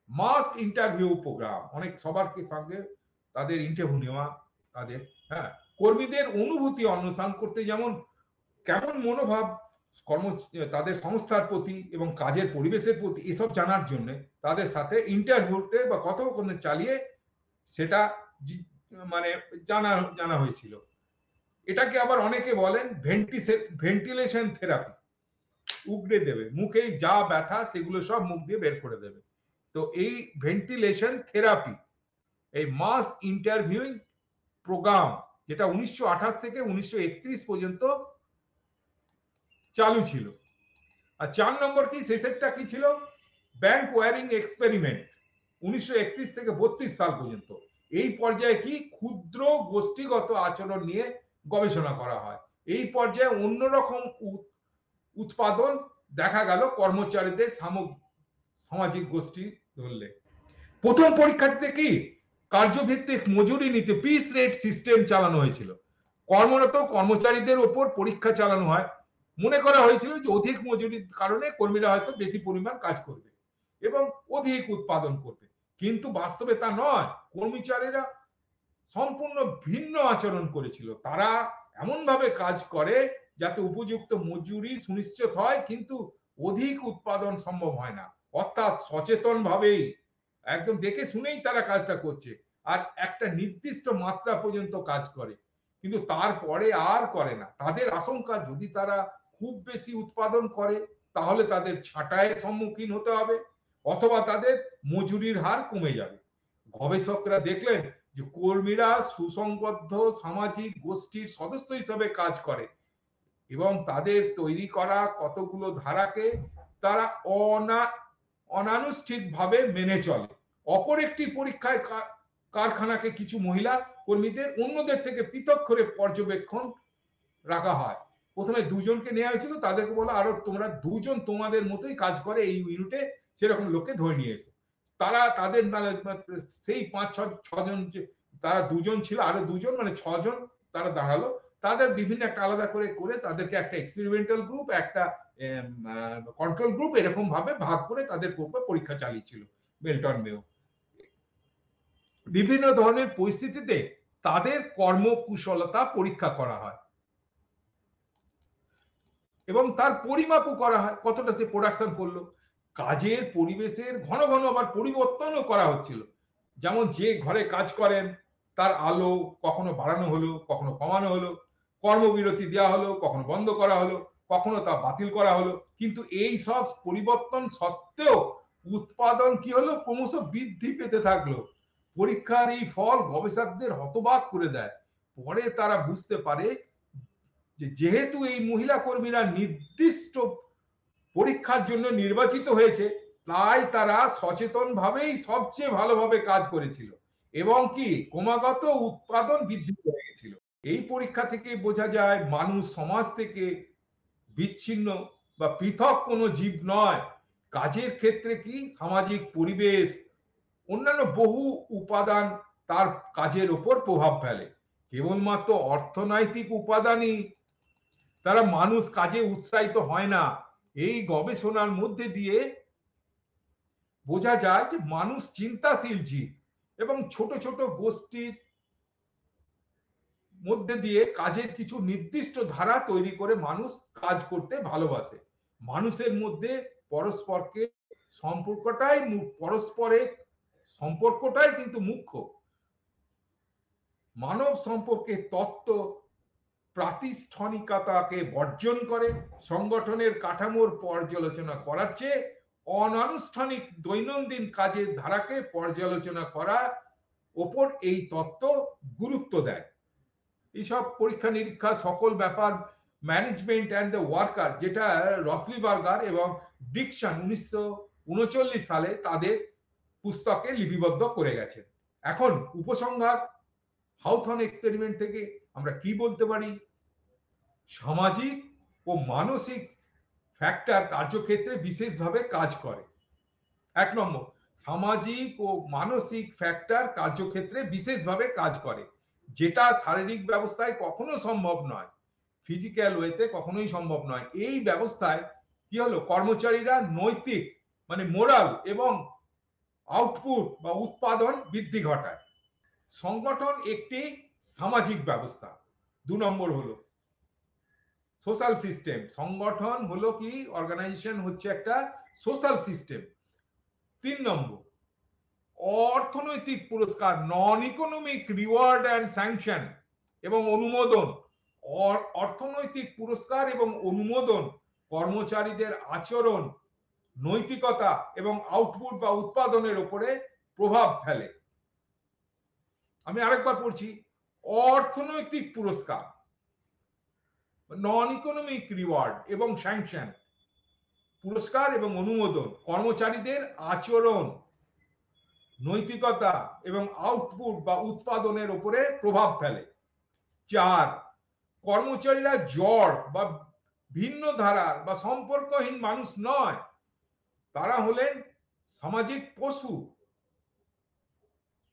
মাস ইন্টারভিউ প্রোগ্রাম, অনেক সবার সঙ্গে তাদের ইন্টারভিউ নেওয়া, তাদের হ্যাঁ কর্মীদের অনুভূতি অন্বেষণ করতে, যেমন কেমন মনোভাব কর্ম তাদের সংস্থার প্রতি এবং কাজের পরিবেশের প্রতি, এসব জানার জন্য তাদের সাথে ইন্টারভিউতে বা কথোপকথন চালিয়ে সেটা মানে জানা হয়েছিল। এটাকে আবার অনেকে বলেন ভেন্টিলেশন থেরাপি, উগড়ে দেবে মুখে যা ব্যথা সেগুলো সব মুখ দিয়ে বের করে দেবে। তো এই ভেন্টিলেশন থেরাপি, এই মাস ইন্টারভিউইং প্রোগ্রাম, যেটা 1928 থেকে 1931 পর্যন্ত চালু ছিল। আর 4 নম্বর কি শেষেরটা কি ছিল ব্যাংক ওয়ারিং এক্সপেরিমেন্ট 1931 থেকে 32 সাল পর্যন্ত। এই পর্যায়ে কি ক্ষুদ্র গোষ্ঠীগত আচরণ নিয়ে গবেষণা করা হয়। এই পর্যায়ে অন্যরকম উৎপাদন দেখা গেল কর্মচারীদের সামাজিক গোষ্ঠী ধরলে। প্রথম পরীক্ষাটিতে কি কার্যভিত্তিক মজুরি নীতি পিস রেট সিস্টেম চালানো হয়েছিল। কর্মরত কর্মচারীদের ওপর পরীক্ষা চালানো হয়। মনে করা হয়েছিল যে অধিক মজুরির কারণে কর্মীরা হয়তো বেশি পরিমাণ কাজ করবে এবং অধিক উৎপাদন করবে, কিন্তু বাস্তবে তা নয়। কর্মচারীরা সম্পূর্ণ ভিন্ন আচরণ করেছিল। তারা এমন ভাবে কাজ করে যাতে উপযুক্ত মজুরি সুনিশ্চিত হয় কিন্তু অধিক উৎপাদন সম্ভব হয় না। অর্থাৎ সচেতন ভাবেই একদম দেখে শুনেই তারা কাজটা করছে আর একটা নির্দিষ্ট মাত্রা পর্যন্ত কাজ করে, কিন্তু তারপরে আর করে না। তাদের আশঙ্কা যদি তারা খুব বেশি উৎপাদন করে তাহলে তাদের ছাঁটাইয়ের সম্মুখীন হতে হবে অথবা তাদের মজুরির হার কমে যাবে। গবেষকরা দেখলেন যে কর্মীরা সুসংবদ্ধ সামাজিক গোষ্ঠীর সদস্য হিসেবে কাজ করে এবং তাদের তৈরি করা কতগুলো ধারাকে তারা অনানুষ্ঠানিকভাবে মেনে চলে। অপর একটি পরীক্ষায় কারখানাকে কিছু মহিলা কর্মীদের অন্যদের থেকে পৃথক করে পর্যবেক্ষণ রাখা হয়। প্রথমে 2 জনকে নেওয়া হয়েছিল, তাদেরকে বলা আরো তোমরা 2 জন তোমাদের মতোই কাজ করে এই ইউনিটে সেরকম লোককে ধরে নিয়ে এসো। তারা তাদের সেই 5-6 জন, তারা 2 জন ছিল, আরো 2 জন মানে 6 জন তারা দাঁড়ালো। তাদের বিভিন্ন একটা আলাদা করে করে তাদেরকে একটা এক্সপেরিমেন্টাল গ্রুপ, একটা কন্ট্রোল গ্রুপ, এরকম ভাবে ভাগ করে তাদের উপর পরীক্ষা চালিয়েছিল মেল্টন মেও। বিভিন্ন ধরনের পরিস্থিতিতে তাদের কর্মকুশলতা পরীক্ষা করা হয় এবং তার পরিমাপও করা হয় কতটা সে প্রোডাকশন করলো। কাজের পরিবেশের ঘন ঘন আবার পরিবর্তনও করা হচ্ছিল। যেমন যে ঘরে কাজ করেন তার আলো কখনো বাড়ানো হলো, কখনো কমানো হলো, কর্মবিরতি দেওয়া হলো, কখনো বন্ধ করা হলো, কখনো তা বাতিল করা হলো। কিন্তু এই সব পরিবর্তন সত্ত্বেও উৎপাদন কি হলো ক্রমশ বৃদ্ধি পেতে থাকলো। পরীক্ষার এই ফল গবেষকদের হতবাক করে দেয়। পরে তারা বুঝতে পারে যে যেহেতু এই মহিলা কর্মীরা নির্দিষ্ট পরীক্ষার জন্য নির্বাচিত হয়েছে তাই তারা সচেতন ভাবেই সবচেয়ে ভালোভাবে কাজ করেছিল এবং কি ক্রমাগত উৎপাদন বৃদ্ধি হয়ে গেছিল। এই পরীক্ষা থেকে বোঝা যায় মানুষ সমাজ থেকে বিচ্ছিন্ন বা পৃথক কোনো জীব নয়। কাজের ক্ষেত্রে কি সামাজিক পরিবেশ অন্যান্য বহু উপাদান তার কাজের উপর প্রভাব ফেলে। কেবলমাত্র অর্থনৈতিক উপাদানই তারা মানুষ কাজে উৎসাহিত হয় না। এই গবেষণার মধ্যে দিয়ে বোঝা যায় যে মানুষ চিন্তাশীল জীব এবং ছোট ছোট গোষ্ঠীর মধ্যে দিয়ে কাজের কিছু নির্দিষ্ট ধারা তৈরি করে মানুষ কাজ করতে ভালোবাসে। মানুষের মধ্যে পরস্পরকে পরস্পরের সম্পর্কটাই কিন্তু মুখ্য। মানব সম্পর্কে তত্ত্ব প্রাতিষ্ঠানিকতাকে বর্জন করে, সংগঠনের কাঠামোর পর্যালোচনা করার চেয়ে অনানুষ্ঠানিক দৈনন্দিন কাজের ধারাকে পর্যালোচনা করা ওপর এই তত্ত্ব গুরুত্ব দেয়। এইসব পরীক্ষা নিরীক্ষা সকল ব্যাপার ম্যানেজমেন্ট অ্যান্ড দ্য ওয়ার্কার, যেটা রথলিবার্গার এবং ডিকসন 1939 সালে তাদের পুস্তকে লিপিবদ্ধ করে গেছেন। এখন উপসংহার হাউথন এক্সপেরিমেন্ট থেকে আমরা কি বলতে পারি? সামাজিক ও মানসিক ফ্যাক্টর কার্যক্ষেত্রে বিশেষভাবে কাজ করে। 1 নম্বর, সামাজিক ও মানসিক ফ্যাক্টর কার্যক্ষেত্রে বিশেষভাবে কাজ করে, যেটা শারীরিক ব্যবস্থায় কখনো সম্ভব নয়, ফিজিক্যাল ওয়েতে কখনোই সম্ভব নয়। এই ব্যবস্থায় কি হলো, কর্মচারীরা নৈতিক মানে মোরাল এবং আউটপুট বা উৎপাদন বৃদ্ধি ঘটায়। সংগঠন একটি সামাজিক ব্যবস্থা। 2 নম্বর হলো সোশ্যাল সিস্টেম। সংগঠন হলো কি, অর্গানাইজেশন হচ্ছে একটা সোশ্যাল সিস্টেম। 3 নম্বর, অর্থনৈতিক পুরস্কার, non economic reward and sanction এবং অনুমোদন। অর্থনৈতিক পুরস্কার এবং অনুমোদন কর্মচারীদের আচরণ, নৈতিকতা এবং আউটপুট বা উৎপাদনের উপরে প্রভাব ফেলে। আমি আরেকবার পড়ছি, অর্থনৈতিক পুরস্কার, নন ইকোনমিক রিওয়ার্ড এবং স্যাংশন, পুরস্কার এবং অনুমোদন কর্মচারীদের আচরণ, নৈতিকতা এবং আউটপুট বা উৎপাদনের উপরে প্রভাব ফেলে। 4, কর্মচারীরা জড় বা ভিন্ন ধারার বা সম্পর্কহীন মানুষ নয়, তারা হলেন সামাজিক পশু।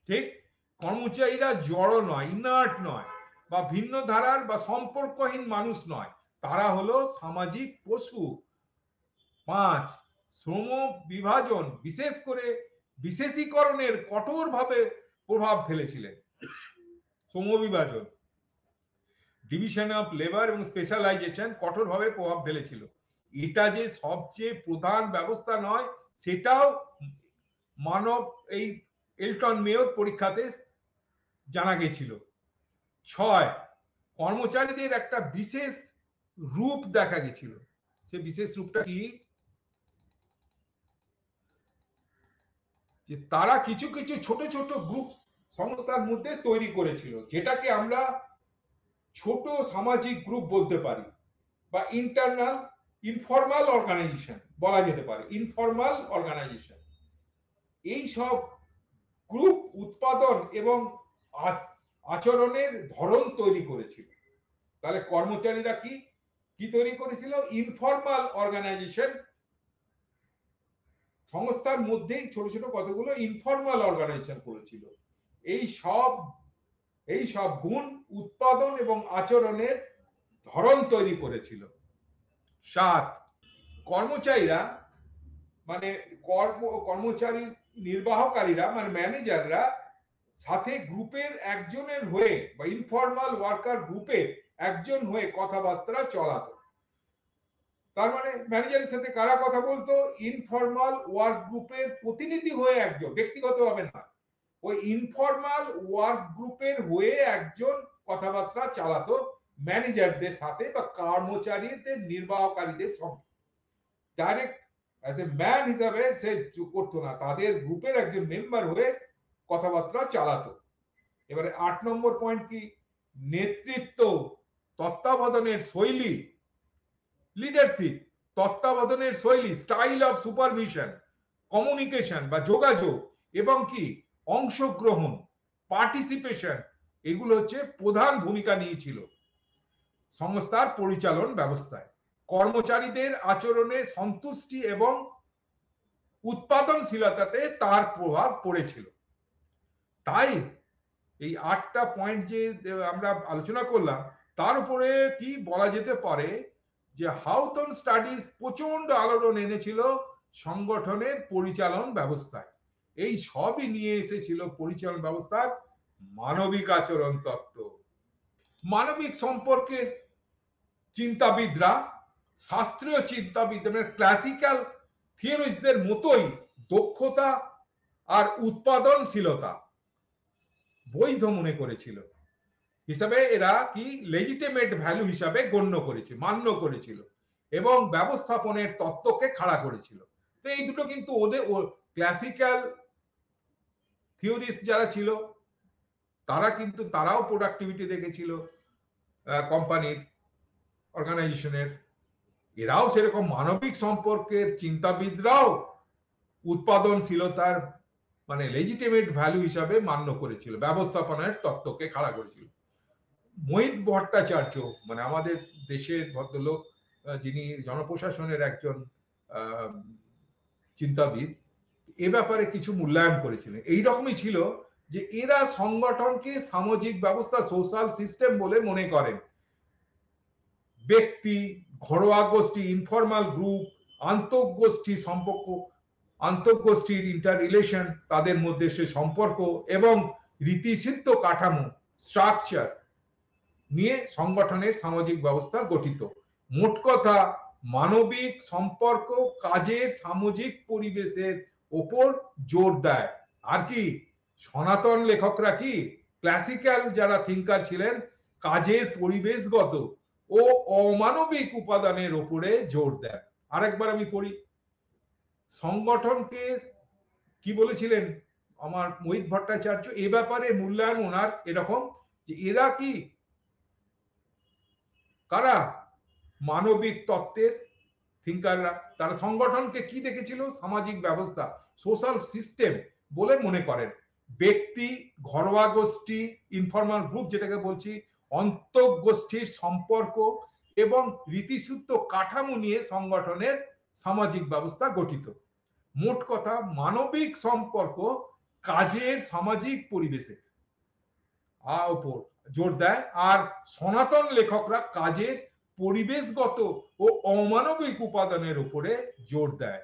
ঠিক, কর্মচারীরা জড় নয়, ইনার্ট নয়, বা ভিন্ন ধারার বা সম্পর্কহীন মানুষ নয়, তারা হলো সামাজিক পশু। 5, শ্রম বিভাজন বিশেষ করে বিশেষীকরণের কঠোরভাবে প্রভাব ফেলেছিলেন। শ্রম বিভাজন, ডিভিশন অফ লেবার এবং স্পেশালাইজেশন কঠোরভাবে প্রভাব ফেলেছিল। এটা যে সবচেয়ে প্রধান ব্যবস্থা নয়, সেটাও মানব এই এলটন মেয়র পরীক্ষাতে জানা গেছিল। 6, কর্মচারীদের একটা বিশেষ রূপ দেখা গেছিল। সে বিশেষ রূপটা কি, যে তারা কিছু কিছু ছোট ছোট গ্রুপ সংস্থার মধ্যে তৈরি করেছিল, যেটাকে আমরা ছোট সামাজিক গ্রুপ বলতে পারি, বা ইনফর্মাল অর্গানাইজেশন বলা যেতে পারে। ইনফর্মাল অর্গানাইজেশন, এই সব গ্রুপ উৎপাদন এবং আচরণের ধরন তৈরি করেছিল। তাহলে কর্মচারীরা কি কি তৈরি করেছিল? ইনফর্মাল অর্গানাইজেশন, সংস্থার মধ্যেই ছোট ছোট কতগুলো ইনফর্মাল অর্গানাইজেশন করেছিল। এই সব গুণ উৎপাদন এবং আচরণের ধরন তৈরি করেছিল। 7, কর্মচারীরা মানে কর্মচারী নির্বাহকারীরা মানে ম্যানেজাররা সাথে গ্রুপের একজনের হয়ে বা ইনফর্মাল ওয়ার্কার গ্রুপের একজন হয়ে কথাবার্তা চলাতো। তার মানে ম্যানেজারের সাথে কারা কথা বলতো? ইনফর্মাল ওয়ার্ক গ্রুপের প্রতিনিধি হয়ে একজন, ব্যক্তিগতভাবে না, ওই ইনফর্মাল ওয়ার্ক গ্রুপের হয়ে একজন কথাবার্তা চালাতো ম্যানেজারদের সাথে বা কর্মচারীদের নির্বাহকারীদের সঙ্গে। ডাইরেক্ট অ্যাজ এ ম্যান হিসাবে সে করতো না, তাদের গ্রুপের একজন মেম্বার হয়ে কথাবার্তা চালাতো। এবারে 8 নম্বর পয়েন্ট কি? নেতৃত্ব, তত্ত্বাবধানের শৈলী, লিডারশিপ, তত্ত্বাবধানের শৈলী, স্টাইল অফ সুপারভিশন, কমিউনিকেশন বা যোগাযোগ, এবং কি অংশগ্রহণ, পার্টিসিপেশন, এগুলো হচ্ছে প্রধান ভূমিকা নিয়েছিল সংস্থার পরিচালন ব্যবস্থায়। কর্মচারীদের আচরণে সন্তুষ্টি এবং উৎপাদনশীলতাতে তার প্রভাব পড়েছিল। তাই এই 8টা পয়েন্ট যে আমরা আলোচনা করলাম, তার উপরে কি বলা যেতে পারে যে হাউথন স্টাডিজ প্রচন্ড আলোড়ন এনেছিল সংগঠনের পরিচালন ব্যবস্থায়। এই সবই নিয়ে এসেছিল পরিচালন ব্যবস্থার মানবিক আচরণ তত্ত্ব। মানবিক সম্পর্কের চিন্তাবিদরা, শাস্ত্রীয় চিন্তাবিদ মানে ক্লাসিক্যাল থিওরিস্টদের মতোই দক্ষতা আর উৎপাদনশীলতা বৈধ মনে করেছিল। হিসাবে এরা কি লেজিটিমেট ভ্যালু হিসাবে গণ্য করেছে, মান্য করেছিল এবং ব্যবস্থাপনের তত্ত্বকে খাড়া করেছিল। তো এই দুটো কিন্তু ওদের ক্লাসিক্যাল থিওরিস্ট যারা ছিল তারা কিন্তু তারাও প্রোডাক্টিভিটি দেখেছিল কোম্পানির, অর্গানাইজেশনের। এরাও সেরকম মানবিক সম্পর্কের চিন্তাবিদরাও উৎপাদনশীলতার মানে লেজিটিমেট ভ্যালু হিসাবে মান্য করেছিল, ব্যবস্থাপনার তত্ত্বকে খাড়া করেছিল। মোহিত ভট্টাচার্য মানে আমাদের দেশের ভদ্রলোক, যিনি জনপ্রশাসনের একজন চিন্তাবিদ, এ ব্যাপারে কিছু মূল্যায়ন করেছিলেন। এইরকমই ছিল যে এরা সংগঠনকে সামাজিক ব্যবস্থা, সোশ্যাল সিস্টেম বলে মনে করেন। ব্যক্তি, ঘরোয়া গোষ্ঠী, ইনফরমাল গ্রুপ, আন্তঃগোষ্ঠী সম্পর্ক, আন্তঃগোষ্ঠীর ইন্টার রিলেশন, তাদের মধ্যে সে সম্পর্ক এবং রীতিসিদ্ধ কাঠামো, স্ট্রাকচার নিয়ে সংগঠনের সামাজিক ব্যবস্থা গঠিত। মোট কথা, মানবিক সম্পর্ক কাজের সামাজিক পরিবেশের ওপর জোর দেয়। আর কি সনাতন লেখকরা কি ক্লাসিক্যাল যারা থিঙ্কার ছিলেন কাজের পরিবেশগত ও অমানবিক উপাদানের উপরে জোর দেয়। আরেকবার আমি পড়ি, সংগঠনকে কি বলেছিলেন আমার মোহিত ভট্টাচার্য, এ ব্যাপারে মূল্যায়ন ওনার এরকম যে এরা কি কারা মানবিক তত্ত্বের থিঙ্কাররা, তারা সংগঠনকে কি দেখেছিল সামাজিক ব্যবস্থা, সোশ্যাল সিস্টেম বলে মনে করেন। ব্যক্তি, ঘরোয়া গোষ্ঠী, ইনফরমাল গ্রুপ যেটাকে বলছি, অন্তঃগোষ্ঠীর সম্পর্ক এবং রীতিসূত্র কাঠামো নিয়ে সংগঠনের সামাজিক ব্যবস্থা গঠিত। মোট কথা, মানবিক সম্পর্ক কাজের সামাজিক পরিবেশে উপর জোর দেয়, আর সনাতন লেখকরা কাজের পরিবেশগত ও অমানবিক উপাদানের উপরে জোর দেয়।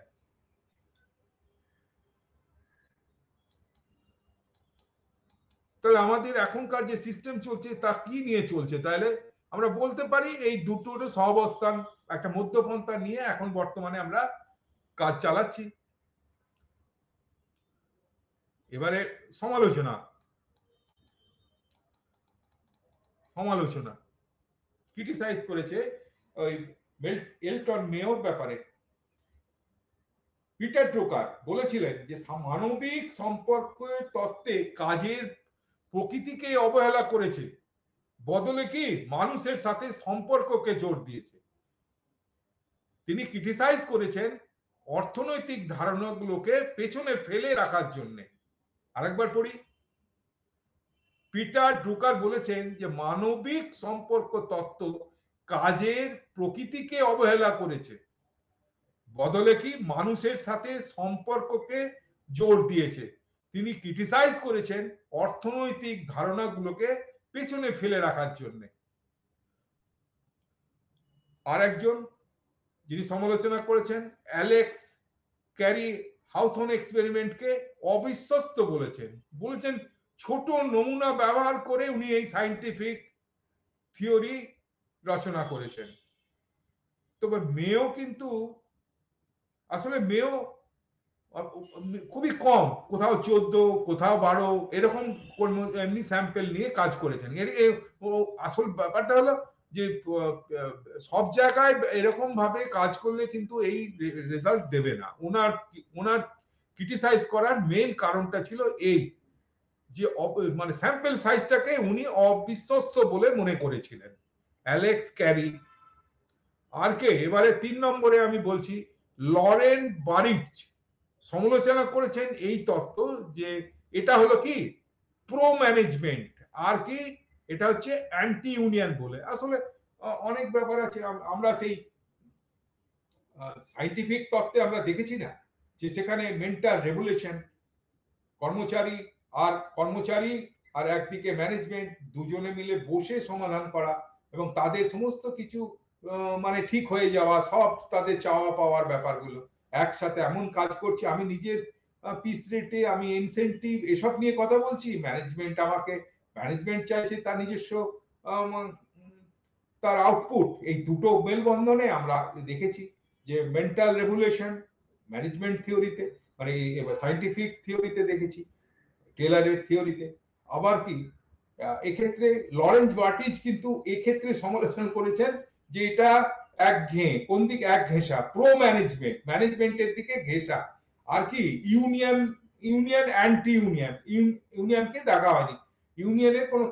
তাহলে আমাদের এখনকার যে সিস্টেম চলছে তা কি নিয়ে চলছে? তাহলে আমরা বলতে পারি এই দুটোর সহাবস্থান, একটা মধ্যপন্থা নিয়ে এখন বর্তমানে আমরা কাজ চালাচ্ছি। এবারে সমালোচনা ক্রিটিসাইজ করেছে ওই এলটন মেয়োর ব্যাপারে। পিটার ড্রুকার বলেছিলেন যে মানবিক সম্পর্কের তত্ত্বে কাজের প্রকৃতিকে অবহেলা করেছে, বদলে কি মানুষের সাথে সম্পর্ককে জোর দিয়েছে। তিনি ক্রিটিসাইজ করেছেন অর্থনৈতিক ধারণাগুলোকে পেছনে ফেলে রাখার জন্য। আরেকবার পড়ি, পিটার ড্রুকার বলেছেন যে মানবিক সম্পর্ক তত্ত্ব কাজের প্রকৃতিকে অবহেলা করেছে, বদলে কি মানুষের সাথে সম্পর্ককে জোর দিয়েছে। তিনি ক্রিটিসাইজ করেছেন অর্থনৈতিক ধারণাগুলোকে পেছনে ফেলে রাখার জন্য। আর একজন যিনি সমালোচনা করেছেন অ্যালেক্স ক্যারি হাউথন এক্সপেরিমেন্টকে অবিশ্বস্ত বলেছেন ছোট নমুনা ব্যবহার করে উনি এই সায়েন্টিফিক থিওরি রচনা করেছেন। তবে মেয়েও কিন্তু আসলে মেয়েও খুবই কম, কোথাও 14, কোথাও 12 এরকম এমনি স্যাম্পেল নিয়ে কাজ করেছেন। আসল ব্যাপারটা হলো যে সব জায়গায় এরকম ভাবে কাজ করলে কিন্তু এই রেজাল্ট দেবে না। ওনার ক্রিটিসাইজ করার মেইন কারণটা ছিল এই যে মানে স্যাম্পল সাইজটাকে উনি অবিশ্বস্ত বলে মনে করেছিলেন, অ্যালেক্স ক্যারি। আর কে এবারে 3 নম্বরে আমি বলছি, লরেন বারিচ সমালোচনা করেছেন এই তত্ত্ব যে এটা হলো কি প্রো ম্যানেজমেন্ট, আর কি এটা হচ্ছে অ্যান্টি ইউনিয়ন বলে। আসলে অনেক ব্যাপার আছে, আমরা সেই সাইন্টিফিক তত্ত্বে আমরা দেখেছি না যে সেখানে মেন্টাল রেগুলেশন, কর্মচারী আর একদিকে ম্যানেজমেন্ট দুজনে মিলে বসে সমাধান করা এবং তাদের সমস্ত কিছু মানে ঠিক হয়ে যাওয়া, সব তাদের চাওয়া পাওয়ার ব্যাপারগুলো একসাথে এমন কাজ করছে। আমি নিজের পিস রেটে আমি ইনসেন্টিভ এসব নিয়ে কথা বলছি, ম্যানেজমেন্ট চাইছে তার নিজস্ব তার আউটপুট। এই দুটো মেলবন্ধনে আমরা দেখেছি যে মেন্টাল রেগুলেশন ম্যানেজমেন্ট থিওরিতে মানে সায়েন্টিফিক থিওরিতে দেখেছি, টেলারের থিওরিতে। আবার কি এক্ষেত্রে লরেন্স বার্টিজ কিন্তু এক্ষেত্রে সমালোচনা করেছেন যে এটা একঘেয়ে, কোন দিক একঘেঁষা, প্রো ম্যানেজমেন্ট, ম্যানেজমেন্টের দিকে ঘেঁষা, আর কি ইউনিয়ন, ইউনিয়ন অ্যান্টি ইউনিয়ন, ইউনিয়নকে দেখা হয়নি, ইউনিয়নের কোনো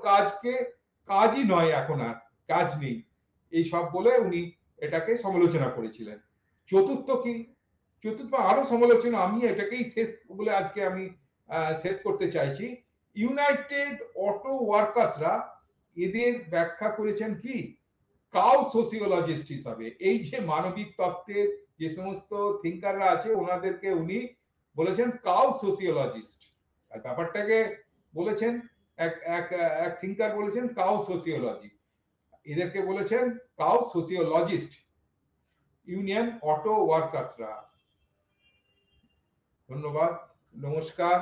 কাজই নয় এখন, আর কাজ নেই, এই সব বলে উনি এটাকে সমালোচনা করেছিলেন। চতুর্থ কি, চতুর্থ আরো সমালোচনা, আমি এটাকেই শেষ বলে আজকে আমি শেষ করতে চাইছি। ইউনাইটেড অটো ওয়ার্কার্সরা এদের ব্যাখ্যা করেছেন কি কাউ সোসিওলজিস্ট হিসাবে। এই যে মানবিক তত্ত্বের যে সমস্ত থিঙ্কাররা আছে ওনাদেরকে উনি বলেছেন কাউ সোসিওলজিস্ট। আর ব্যাপারটাকে বলেছেন এক এক এক থিঙ্কার বলেছেন কাউ সোসিওলজি, এদেরকে বলেছেন কাউ সোসিওলজিস্ট ইউনিয়ন অটো ওয়ার্কার্সরা। ধন্যবাদ, নমস্কার।